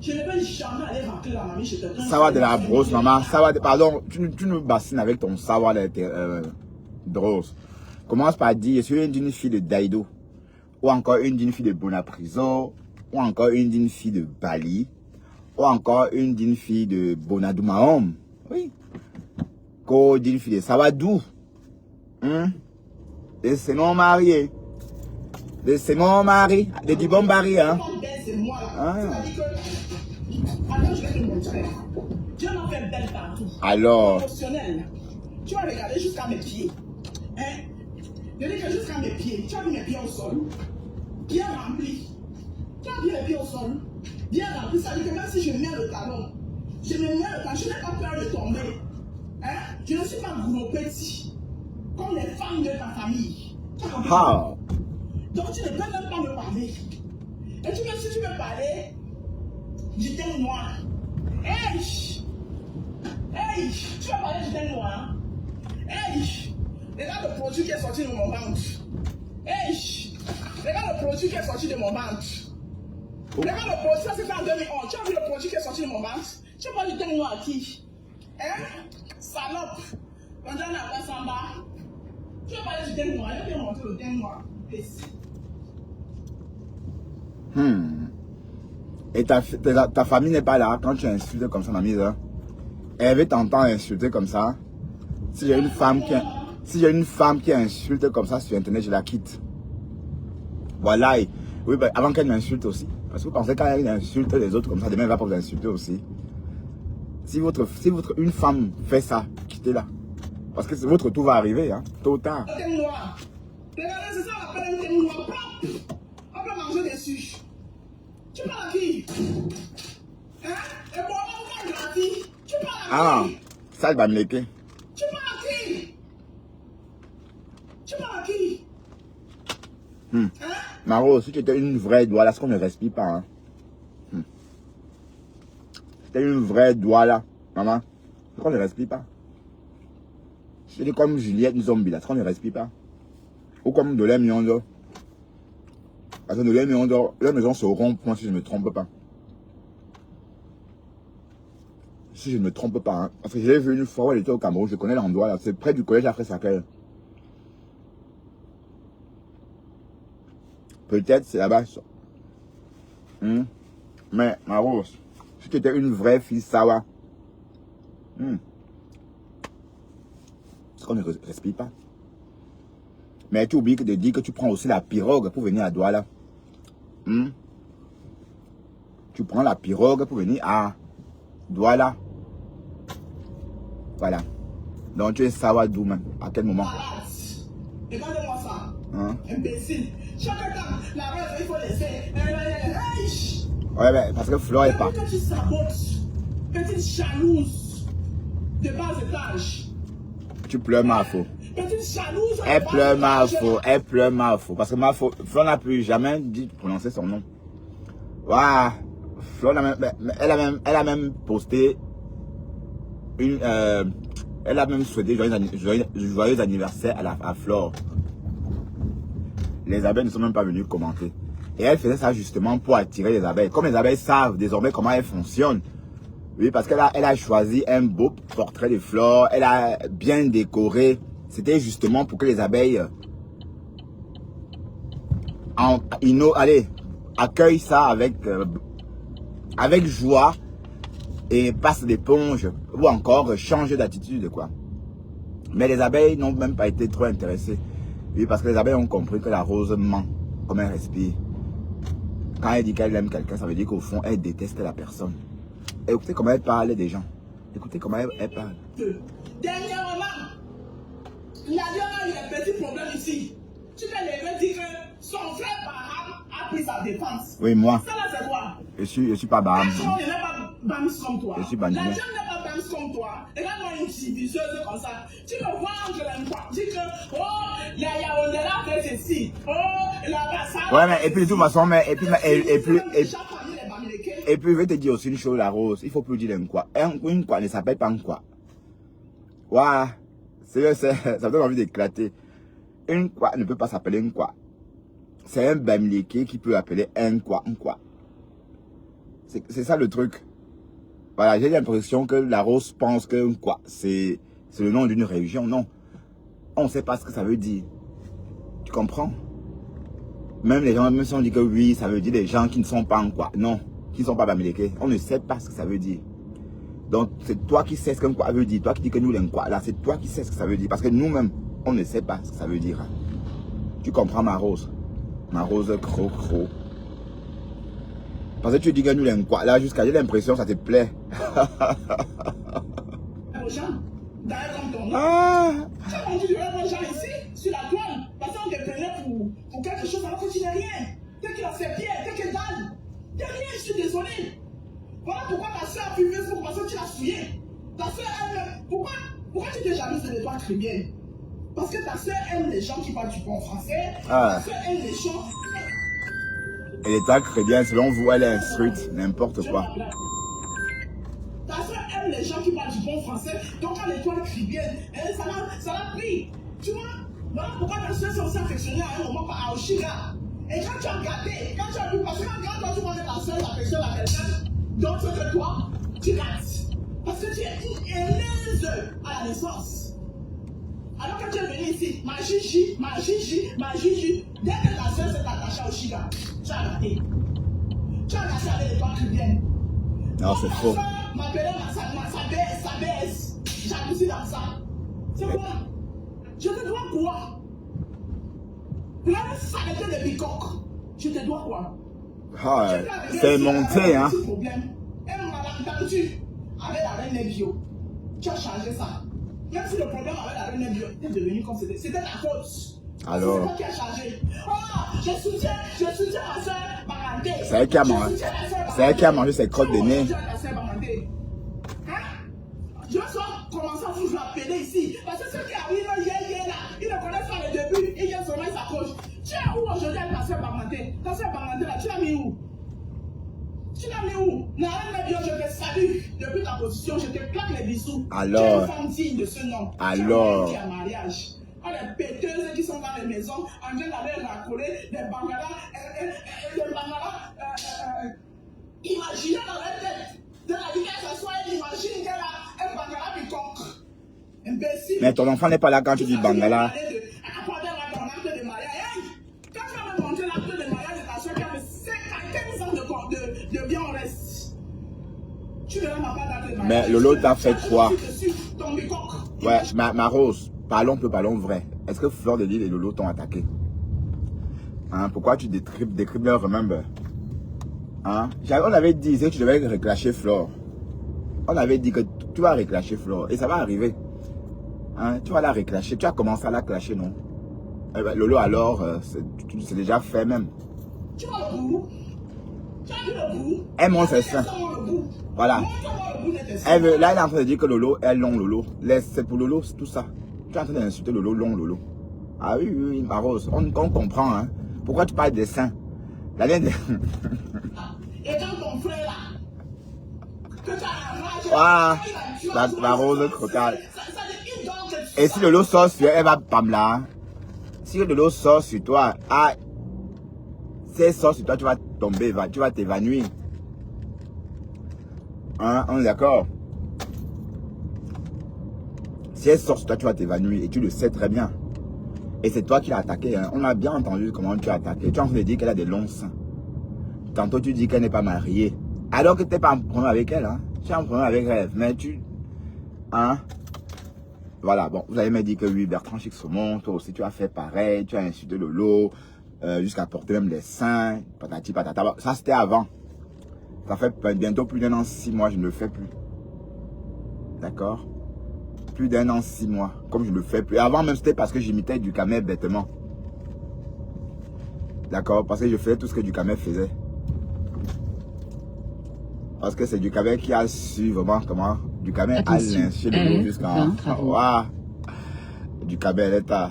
Je ne vais jamais aller rentrer la mamie chez quelqu'un. Savoir de la brosse, maman. Savoir de... Pardon, tu nous bassines avec ton savoir de brosse. Commence par dire, je suis d'une fille de Daido. Ou encore une d'une fille de Bonapriso. Ou encore une d'une fille de Bali. Ou encore une d'une fille de Bonadoumaom. Oui. Ou d'une fille de Sawadou. Laissez-moi marier. Laissez-moi marier. Des Dibombari, hein. C'est moi là. Alors, je vais te montrer. Dieu m'a fait belle partout. Alors. Émotionnel. Tu vas regarder jusqu'à mes pieds. Hein? Je dis que jusqu'à mes pieds. Tu as mis mes pieds au sol. Bien rempli. Tu as mis mes pieds au sol. Bien rempli. Ça veut dire que même si je mets le talon, je me mets le talon, je n'ai pas peur de tomber. Hein? Je ne suis pas gros petit. Comme les femmes de ta famille. Tu as compris? Ah. Donc tu ne peux même pas me parler. Et tu veux, si tu veux parler, je t'aime noir. Hey! Hey! Tu vas parler, je t'aime noir. Hey! Regarde le produit qui est sorti de mon ventre. Hey! Regarde le produit qui est sorti de mon ventre. Regarde le produit, ça c'était en 2011. Tu as vu le produit qui est sorti de mon ventre? Tu vas parler, je t'aime noir à qui? Hein? Salope! On donne la place en bas. Tu vas parler, je t'aime noir. Je vais te montrer le t'aime noir. Et ta famille n'est pas là quand tu insultes comme ça, ma mise. Elle veut t'entendre insulter comme ça. Si j'ai une femme qui insulte comme ça sur internet, je la quitte. Voilà. Oui, ben, avant qu'elle m'insulte aussi. Parce que vous pensez qu'elle insulte les autres comme ça, demain elle va pas vous insulter aussi. Si une femme fait ça, quittez-la. Parce que votre tour va arriver, hein, tôt ou tard. Regardez, c'est ça la peine de noir propre. On peut manger dessus. Tu parles à qui? Hein? Et bon, on parle à qui? Tu parles à qui? Ça, elle va me léquer. Tu parles à qui? Tu parles à qui? Hein? Maro, si tu étais une vraie douala, c'est qu'on ne respire pas. Hein? Si tu étais une vraie douala, maman, c'est qu'on ne respire pas. Si tu étais comme Juliette Nzombi, là, c'est qu'on ne respire pas. Ou comme de l'air Miondo. Parce que de l'air Miondo, la maison se rompt, moi, si je ne me trompe pas. Si je ne me trompe pas, hein. Parce que je l'ai vu une fois où elle était au Cameroun, je connais l'endroit là, c'est près du collège après Sacré. Peut-être c'est là-bas. Mais, ma rose, si tu étais une vraie fille sawa, c'est qu'on ne respire pas. Mais tu oublies de dire que tu prends aussi la pirogue pour venir à Douala. Tu prends la pirogue pour venir à Douala. Voilà. Donc tu es Sawadou même. À quel moment? Regardez-moi ça. Imbécile. Chaque temps, la rêve, il faut laisser. Ouais, mais parce que Flore est pas. Que tu sabotes. Petite jalouse. De bas étage. Tu pleures ma faute. Petite jalouse. Elle pleure ma faute. Elle pleure ma faute. Parce que ma faute, Flore n'a plus jamais dit prononcer son nom. Waouh. Flore elle a même posté une. Elle a même souhaité joyeux anniversaire à Flore. Les abeilles ne sont même pas venues commenter. Et elle faisait ça justement pour attirer les abeilles. Comme les abeilles savent désormais comment elles fonctionnent. Oui, parce qu'elle a choisi un beau portrait de Flore. Elle a bien décoré. C'était justement pour que les abeilles accueillent ça avec joie et passent l'éponge ou encore changent d'attitude, quoi. Mais les abeilles n'ont même pas été trop intéressées. Oui, parce que les abeilles ont compris que la rose ment comme elle respire. Quand elle dit qu'elle aime quelqu'un, ça veut dire qu'au fond, elle déteste la personne. Écoutez comment elle parle des gens. Écoutez comment elle parle. Dernièrement, il y a un petit problème ici. Tu peux lever dire que son frère Baham a pris sa défense. Oui, moi. Ça là, c'est quoi? Je suis pas Baham. La jeune n'est pas Bams comme toi. Je suis bandit. La jeune n'est pas Bams comme toi. Regarde-moi une diviseuse comme ça. Tu me vois entre les quoi. Dis que, oh, il y a fait ceci. Oh, là-bas, ça. Ouais, mais et puis de toute façon, mais et puis je vais te dire aussi une chose, la Rose. Il faut plus dire un quoi. Une quoi ne s'appelle pas un quoi. Waouh, ça me donne envie d'éclater. Une quoi ne peut pas s'appeler un quoi. C'est un bamileke qui peut appeler un quoi, un quoi. C'est ça le truc. Voilà, j'ai l'impression que la Rose pense que quoi, c'est le nom d'une religion. Non, on ne sait pas ce que ça veut dire. Tu comprends? Même les gens, même si on dit que oui, ça veut dire des gens qui ne sont pas en quoi. Non, qui ne sont pas bamileke. On ne sait pas ce que ça veut dire. Donc, c'est toi qui sais ce qu'un quoi veut dire. Toi qui dis que nous, l'un quoi, là, c'est toi qui sais ce que ça veut dire. Parce que nous-mêmes, on ne sait pas ce que ça veut dire. Tu comprends, ma Rose? Ma Rose cro. Parce que tu dis que nous, l'un quoi, là, jusqu'à j'ai l'impression que ça te plaît. Ah! Tu as vendu du gens ici, sur la toile, parce qu'on te prenait pour quelque chose alors que tu n'es rien. T'es qu'il a fait pierre, t'es que dalle. T'es rien, je suis désolé. Voilà pourquoi ta soeur a pu faire ça, parce que tu l'as souillé. Ta soeur aime. Pourquoi tu te jalouses de toi très bien? Parce que ta soeur aime les gens qui parlent du bon français. Ta soeur aime les gens. Elle est très bien, selon vous, elle est instruite, n'importe quoi. Ta soeur aime les gens qui parlent du bon français, donc quand l'étoile crie bien, ça l'a pris. Tu vois? Voilà pourquoi ta soeur s'est aussi affectionnée à un moment par Aoshiga. Et quand tu as regardé, quand tu as vu, parce que quand toi tu vois que ta soeur s'affectionne à quelqu'un d'autre que toi, tu rates. Parce que tu es une haineuse à la naissance. Alors que tu es venu ici, ma Gigi, dès que ta soeur s'est attachée à Oshiga, tu as raté. Tu as raté avec l'étoile qui vient. Non, c'est faux. M'appeler sa baisse. Jalousie dans ça. C'est quoi? Je te dois quoi? Regarde ça était de bicoque. Je te dois quoi? Ah, c'est monté, hein. Elle m'a entendu avec la reine Nebio. Tu as changé ça. Même si le problème avec la reine Nebio était devenu comme c'était. C'était ta faute. Alors. C'est toi qui as changé. Oh, je soutiens ma soeur Baranté. C'est elle qui a mangé ses crottes de nez. Je vais commencer à vous appeler ici. Parce que ceux qui arrivent hier là, ils ne connaissent pas le début. Ils viennent seulement, ils s'accrochent. Tu es où aujourd'hui avec ta soeur Baranté? Ta soeur Baranté là, tu l'as mis où? Tu l'as mis où? La reine Nebio, je te salue. Depuis ta position, je te claque les bisous. Alors. Tu es une femme digne de ce nom. Alors. Tu es un mariage. Oh, les péteuses qui sont dans les maisons en train d'aller racoler des bangalas. Imaginez dans la tête de la vie qu'elle s'assoit, elle imagine qu'elle a un bangala piquant. Imbécile. Mais ton enfant n'est pas là quand tu dis bangala. Apporter ton acte de mariage. Quand tu vas me montrer l'acte de mariage de ta soeur qui a fait 15 ans de bien en reste. Tu verras ma part d'acte de mariage. Mais Lolo t'a fait quoi? Ton bicoque. Ouais, ma Rose, parlons vrai. Est-ce que Fleur de Lille et Lolo t'ont attaqué? Hein, pourquoi tu décribles leur remember? Hein? On avait dit que tu devais reclasher Flore. On avait dit que tu vas reclasher Flore. Et ça va arriver. Hein? Tu vas la reclasher. Tu as commencé à la clasher, non? Eh ben, Lolo, alors, c'est déjà fait même. Tu vois le bout? Tu as vu le bout? Elle montre ses seins. Voilà. Elle est en train de dire que Lolo est long, Lolo. C'est pour Lolo, c'est tout ça. Tu es en train d'insulter Lolo, long, Lolo. Ah oui, ma Rose. On comprend, hein. Pourquoi tu parles des seins? Et dans ton frère là, que tu as la rage, la Rose crocale. Et si Lolo sort sur elle, va pam là. Si Lolo sort sur toi, si elle sort sur toi, tu vas tomber, tu vas t'évanouir. Hein, on est d'accord? Si elle sort sur toi, tu vas t'évanouir et tu le sais très bien. Et c'est toi qui l'as attaqué. Hein. On a bien entendu comment tu as attaqué. Tu es en train de dire qu'elle a des longs seins. Tantôt tu dis qu'elle n'est pas mariée. Alors que tu n'es pas en problème avec elle. Hein. Tu es en problème avec elle. Mais tu... Hein? Voilà. Bon, vous avez me dit que oui, Bertrand Chic-Saumon, toi aussi tu as fait pareil. Tu as insulté Lolo. Jusqu'à porter même les seins. Patati patata. Ça c'était avant. Ça fait bientôt plus d'1 an, 6 mois. Je ne le fais plus. D'accord? Plus d'1 an, 6 mois, comme je le fais plus. Avant même, c'était parce que j'imitais Ducamel bêtement. D'accord? Parce que je faisais tout ce que Ducamel faisait. Parce que c'est Ducamel qui a su vraiment comment Du Camer à lyncher le loup jusqu'en... Waouh. Du Camer l'état.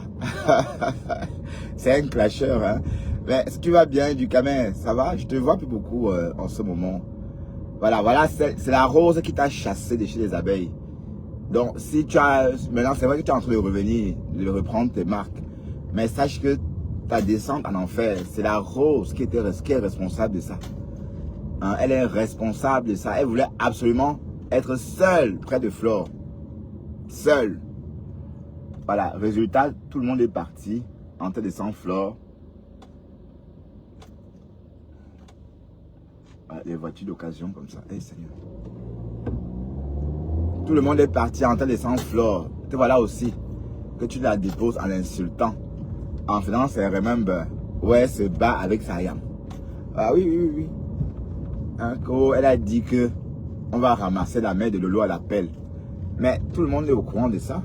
C'est un clasheur, hein. Mais si tu vas bien, du Camer, ça va? Je te vois plus beaucoup en ce moment. Voilà, c'est la rose qui t'a chassé de chez les abeilles. Donc, si tu as... Maintenant, c'est vrai que tu es en train de revenir, de reprendre tes marques. Mais sache que ta descente en enfer, c'est la rose qui est responsable de ça. Hein, elle est responsable de ça. Elle voulait absolument être seule près de Flore. Seule. Voilà, résultat, tout le monde est parti en train de descendre Flore. Voilà, les voitures d'occasion comme ça. Hey, Seigneur. Tout le monde est parti en train de descendre Flore. Te voilà aussi que tu la déposes en l'insultant. En faisant ses remember. Ouais, se bat avec Sayam. Ah oui. Elle a dit que on va ramasser la mère de Lolo à l'appel. Mais tout le monde est au courant de ça.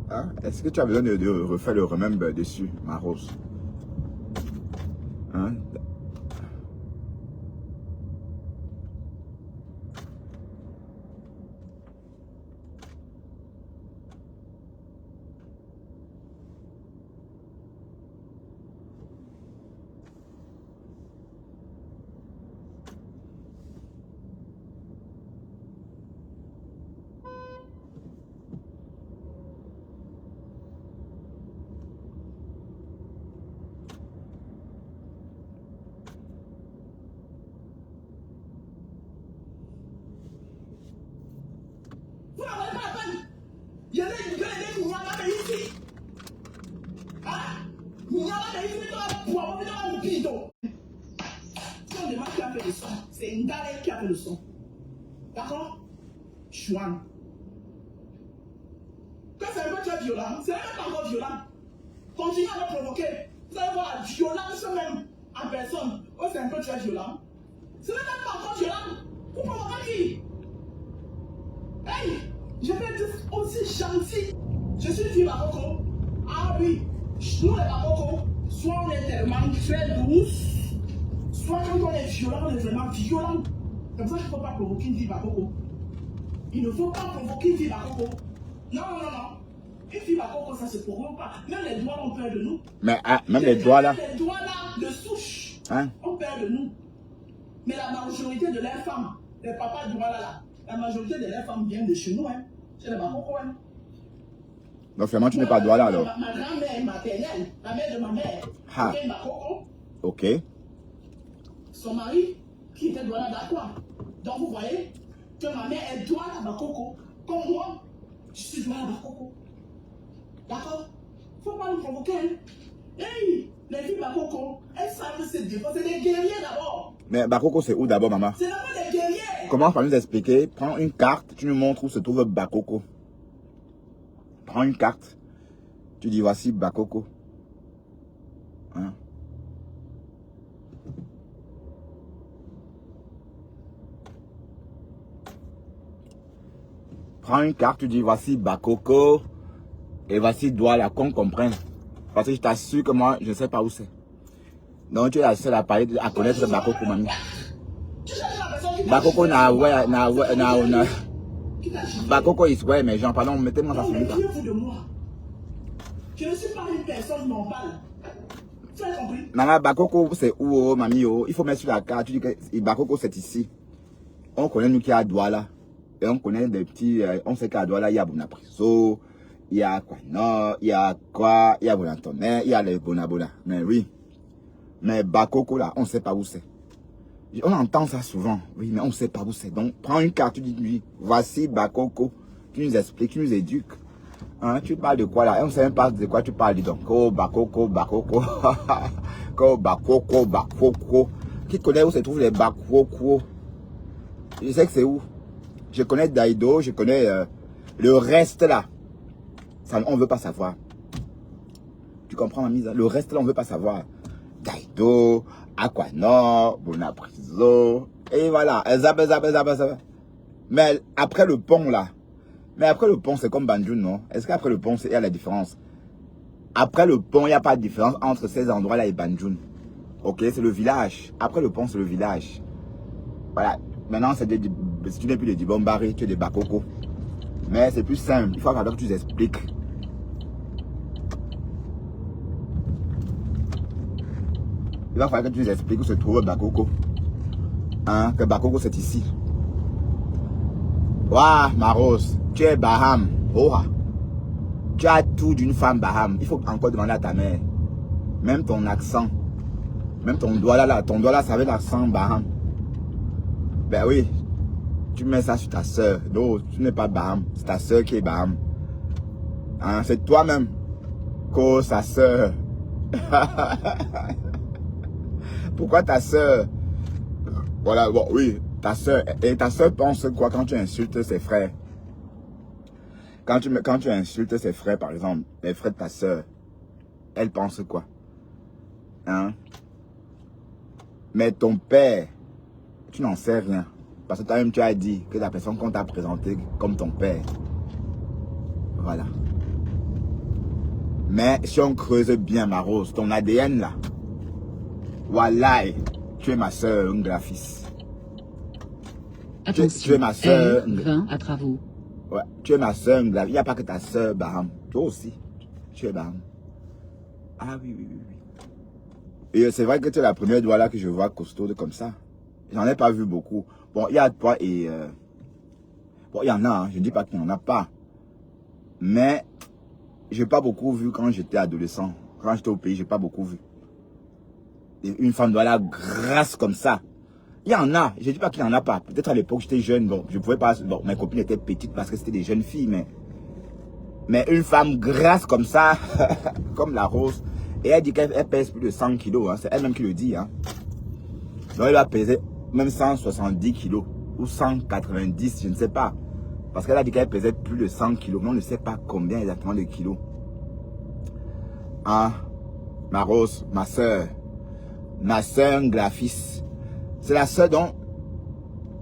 Hein? Est-ce que tu as besoin de refaire le remember dessus, ma rose? Hein? Vous n'avez pas la peine. Il y a des Niama ici. Niama ici, tu vas me bidon. Si on demande qui a fait le son, c'est une galère qui a fait le son. D'accord? Chouane. Quand c'est un peu très violent, c'est même pas encore violent. Continuez à me provoquer. Vous allez voir la violence même en personne. Oh, c'est un peu très violent. Ce n'est même pas encore violent. Vous provoquez qui? Hey, je vais être aussi gentil. Je suis fille Bakoko. Ah oui, nous les Bakoko, soit on est tellement très douce, soit quand on est violent, on est vraiment violent. Comme ça, il ne faut pas provoquer une fille Bakoko. Il ne faut pas provoquer une fille Bakoko. Non. Une fille Bakoko, ça ne se provoque pas. Même les doigts, on perd de nous. Mais même les doigts là. Les doigts là, de souche, hein? On perd de nous. Mais la majorité de leurs femmes, les papas doigts là, la majorité de leurs femmes viennent de chez nous, hein. C'est les Bakoko, hein. Donc finalement, tu n'es pas doigt là alors. Ma grand-mère maternelle, la mère de ma mère, était Bakoko. Ok. Son mari, qui était doigt là d'Aqua. Donc vous voyez que ma mère est doigt là Bakoko. Comme moi, je suis doigt là Bakoko. D'accord? Faut pas nous provoquer, hein. Hey, les filles Bakoko, elles savent se défendre. C'est des guerriers d'abord. Mais Bakoko, c'est où d'abord, maman? C'est d'abord des guerriers. Comment par nous expliquer? Prends une carte, tu nous montres où se trouve Bakoko. Prends une carte, tu dis voici Bakoko. Hein? Prends une carte, tu dis voici Bakoko. Et voici Douala, qu'on comprenne. Parce que je t'assure que moi, je ne sais pas où c'est. Donc tu es la seule à parler, à connaître Bakoko, mamie. Bakoko Bakoko is ouais, mais j'en parle, mettez-moi ça sur lui. Je ne suis pas une personne normale. Tu as compris? Maman, Bakoko, c'est où, mamie? Il faut mettre sur la carte. Tu dis que Bakoko, c'est ici. On connaît nous qui a Douala. Et on connaît des petits. On sait qu'à Douala, il y a Bonapriso. Il y a quoi? Non, il y a quoi? Il y a Bonatonnet, il y a les Bonabona. Mais oui. Mais Bakoko, là, on ne sait pas où c'est. On entend ça souvent. Oui, mais on ne sait pas où c'est. Donc, prends une carte, tu dis, lui, voici Bakoko. Tu nous expliques, tu nous éduques. Hein, tu parles de quoi là? On ne sait même pas de quoi tu parles. Dis donc, oh, Bakoko. Oh, Bakoko. Qui connaît où se trouvent les Bakoko? Je sais que c'est où. Je connais Daido, je connais le reste là. Ça, on ne veut pas savoir. Tu comprends ma mise? Le reste là, on ne veut pas savoir. Daido, Aquanor, Bonapriso. Et voilà. Mais après le pont là. Mais après le pont, c'est comme Banjul, non? Est-ce qu'après le pont, il y a la différence? Après le pont, il n'y a pas de différence entre ces endroits-là et Banjul. Ok, c'est le village. Après le pont, c'est le village. Voilà. Maintenant, c'est si tu n'es plus de Dibombari, tu es de Bakoko. Mais c'est plus simple. Il faut que tu expliques. Il va falloir que tu nous expliques où se trouve Bakoko. Hein, que Bakoko c'est ici. Waouh, ma rose, tu es Baham. Oh, tu as tout d'une femme Baham. Il faut encore demander à ta mère. Même ton accent. Même ton doigt là, ça avait l'accent Baham. Ben oui, tu mets ça sur ta soeur. Non, tu n'es pas Baham. C'est ta soeur qui est Baham. Hein, c'est toi-même. Que sa soeur. Pourquoi ta soeur? Voilà, bon, oui, ta soeur. Et ta soeur pense quoi quand tu insultes ses frères? Quand tu insultes ses frères, par exemple, les frères de ta soeur, elle pense quoi? Hein? Mais ton père, tu n'en sais rien. Parce que toi-même, tu as dit que la personne qu'on t'a présentée comme ton père. Voilà. Mais si on creuse bien, ma rose, ton ADN là, voilà, tu es ma soeur, un graphiste. Tu es ma soeur. 20 à travaux. Ouais, tu es ma soeur, il n'y a pas que ta soeur, Baham. Toi aussi, tu es Baham. Ah oui, oui, oui. Et c'est vrai que tu es la première doigt là que je vois costaude comme ça. J'en ai pas vu beaucoup. Bon, il y a toi et... bon, il y en a, hein. Je ne dis pas qu'il n'y en a pas. Mais, je n'ai pas beaucoup vu quand j'étais adolescent. Quand j'étais au pays, je n'ai pas beaucoup vu. Et une femme doigt là, grasse comme ça. Il y en a, je ne dis pas qu'il n'y en a pas. Peut-être à l'époque, j'étais jeune, bon, je pouvais pas... Bon, mes copines étaient petites parce que c'était des jeunes filles, mais une femme grasse comme ça, comme la rose, et elle dit qu'elle pèse plus de 100 kilos, hein, c'est elle-même qui le dit. Hein. Donc elle va peser même 170 kilos, ou 190, je ne sais pas. Parce qu'elle a dit qu'elle pesait plus de 100 kilos, mais on ne sait pas combien exactement de kilos. Ah, ma rose, ma soeur, graphiste. C'est la soeur dont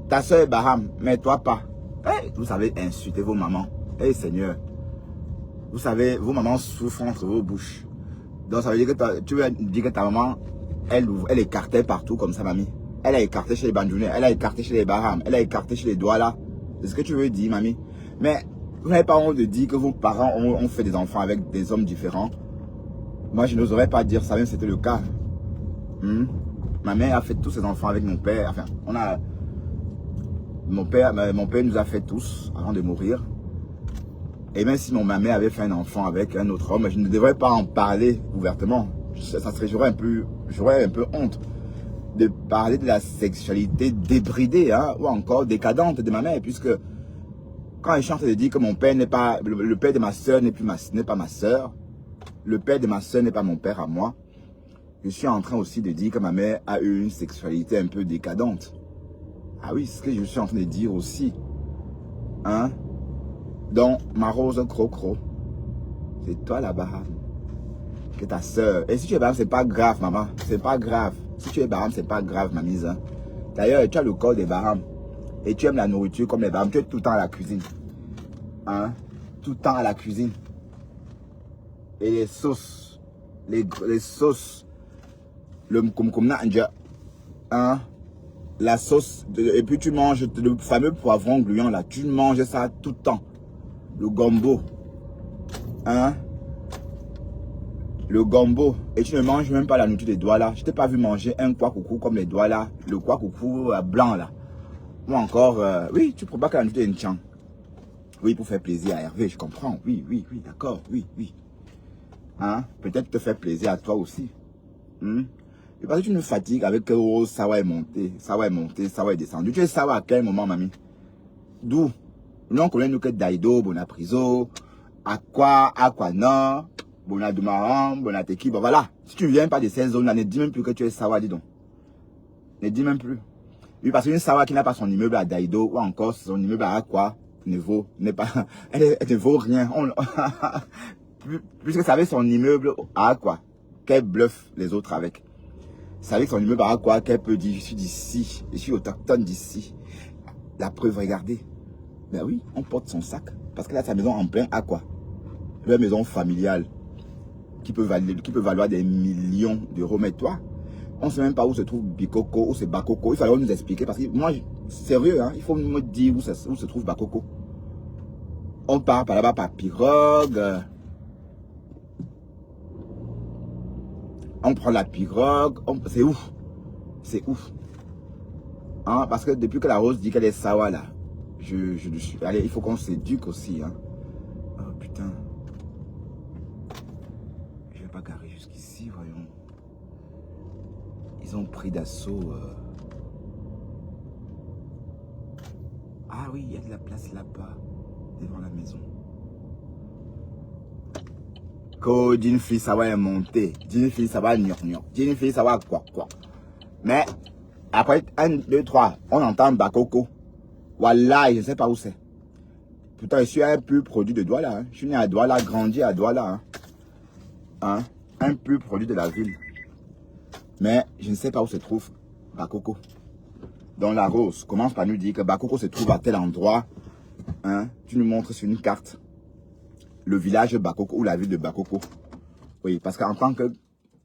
ta soeur est Baham, mais toi pas. Hey, vous savez insulter vos mamans. Hey Seigneur. Vous savez, vos mamans souffrent entre vos bouches. Donc ça veut dire que tu veux dire que ta maman, elle écartait partout comme ça, mamie. Elle a écarté chez les Bandjounais, elle a écarté chez les Baham, elle a écarté chez les Douala. C'est ce que tu veux dire, mamie. Mais vous n'avez pas honte de dire que vos parents ont fait des enfants avec des hommes différents. Moi, je n'oserais pas dire ça, même si c'était le cas. Ma mère a fait tous ses enfants avec mon père. Enfin, mon père nous a fait tous avant de mourir. Et même si ma mère avait fait un enfant avec un autre homme, je ne devrais pas en parler ouvertement. J'aurais un peu honte de parler de la sexualité débridée, hein, ou encore décadente de ma mère, puisque quand elle chante, elle dit que mon père n'est pas, le père de ma soeur n'est pas ma soeur, le père de ma soeur n'est pas mon père à moi. Je suis en train aussi de dire que ma mère a eu une sexualité un peu décadente. Ah oui, c'est ce que je suis en train de dire aussi. Hein? Donc, ma rose crocro, c'est toi la Baham. Que ta soeur. Et si tu es Baham, c'est pas grave, maman. C'est pas grave. Si tu es Baham, c'est pas grave, ma mise. Hein? D'ailleurs, tu as le corps des Baham. Et tu aimes la nourriture comme les Baham. Tu es tout le temps à la cuisine. Hein? Tout le temps à la cuisine. Et les sauces. Les sauces. Le mkumkumna anja. Hein? La sauce. Et puis tu manges le fameux poivron gluant là. Tu manges ça tout le temps. Le gombo. Hein? Le gombo. Et tu ne manges même pas la nourriture des doigts là. Je t'ai pas vu manger un quoi coucou comme les doigts là. Le quoi coucou blanc là. Ou encore, oui, tu prends pas que la nourriture est une chang. Oui, pour faire plaisir à Hervé, je comprends. Oui, oui, oui, d'accord. Oui, oui. Hein? Peut-être te faire plaisir à toi aussi. Et parce que tu me fatigues avec oh, ça va monter, ça va monter, ça va descendre. Tu es ça va à quel moment, mamie? D'où? Nous, on connaît nous que Daido, Bonapriso, Aqua non, Bonadumaran, Bonateki, bon voilà. Si tu ne viens pas de ces zones-là, ne dis même plus que tu es Sawa, dis donc. Ne dis même plus. Oui, parce qu'une Sawa qui n'a pas son immeuble à Daido, ou encore son immeuble à Aqua, elle ne vaut rien. Puisque ça avait son immeuble à Aqua, qu'elle bluffe les autres avec. Ça avec son immeuble à Aqua, qu'elle peut dire, je suis d'ici, je suis autochtone d'ici. La preuve, regardez. Ben oui, on porte son sac. Parce qu'elle a sa maison en plein Aqua. Une maison familiale qui peut valoir des millions d'euros. Mais toi, on ne sait même pas où se trouve Bikoko, où c'est Bakoko. Il fallait nous expliquer. Parce que moi, Sérieux, hein, il faut me dire où se trouve Bakoko. On part par là-bas par pirogue. On prend la pirogue. C'est ouf. C'est ouf. Hein, parce que depuis que la Rose dit qu'elle est sawa là, je suis. Allez, il faut qu'on s'éduque aussi. Hein. Oh putain. Je vais pas garer jusqu'ici, voyons. Ils ont pris d'assaut. Ah oui, il y a de la place là-bas, devant la maison. Quand d'une fille, ça va monter. D'une fille, ça va gnor. D'une fille, ça va quoi. Mais, après 1, 2, 3, on entend Bakoko. Voilà, je ne sais pas où c'est. Pourtant, je suis un pur produit de Douala. Hein. Je suis né à Douala, grandi à Douala. Hein. Un pur produit de la ville. Mais, je ne sais pas où se trouve Bakoko. Dans la Rose, commence par nous dire que Bakoko se trouve à tel endroit. Hein? Tu nous montres sur une carte le village de Bakoko ou la ville de Bakoko. Oui, parce qu'en tant que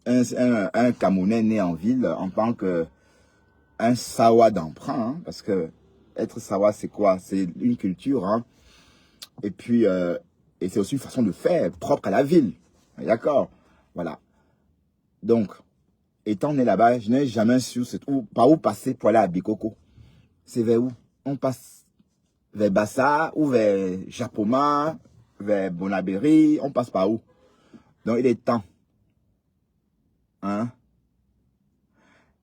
un Camerounais né en ville, en tant que un Sawa d'emprunt, hein, parce que être Sawa, c'est quoi? C'est une culture, hein? Et puis, et c'est aussi une façon de faire propre à la ville. D'accord? Voilà. Donc, étant né là-bas, je n'ai jamais su par où passer pour aller à Bikoko. C'est vers où? On passe vers Bassa ou vers Japoma, vers Bonabéry. On passe par où? Donc, il est temps. Hein?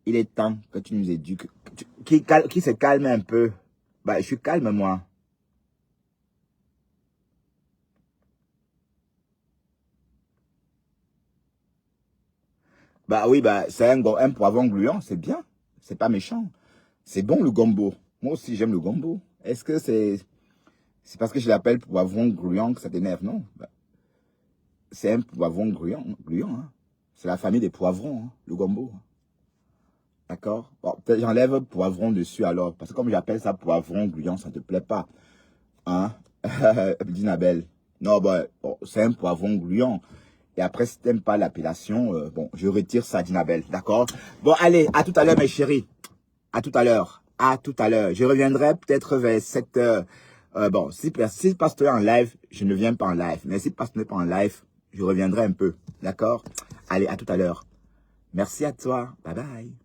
Il est temps que tu nous éduques. Qui se calme un peu. Bah, je suis calme, moi. Bah oui, bah, c'est un poivron gluant, c'est bien. C'est pas méchant. C'est bon le gombo. Moi aussi, j'aime le gombo. Est-ce que c'est parce que je l'appelle poivron gluant que ça t'énerve? Non. Bah, c'est un poivron gluant. Hein. C'est la famille des poivrons, hein, le gombo. D'accord? Bon, peut-être j'enlève poivron dessus alors. Parce que comme j'appelle ça poivron gluant, ça te plaît pas. Hein? Dinabel. Non, bah, bon, c'est un poivron gluant. Et après, si t'aimes pas l'appellation, bon, je retire ça, Dinabel. D'accord? Bon, allez, à tout à l'heure, mes chéris. À tout à l'heure. À tout à l'heure. Je reviendrai peut-être vers 7 heures. Bon, si Pasteur est en live, je ne viens pas en live. Mais si Pasteur n'est pas en live, je reviendrai un peu. D'accord? Allez, à tout à l'heure. Merci à toi. Bye bye.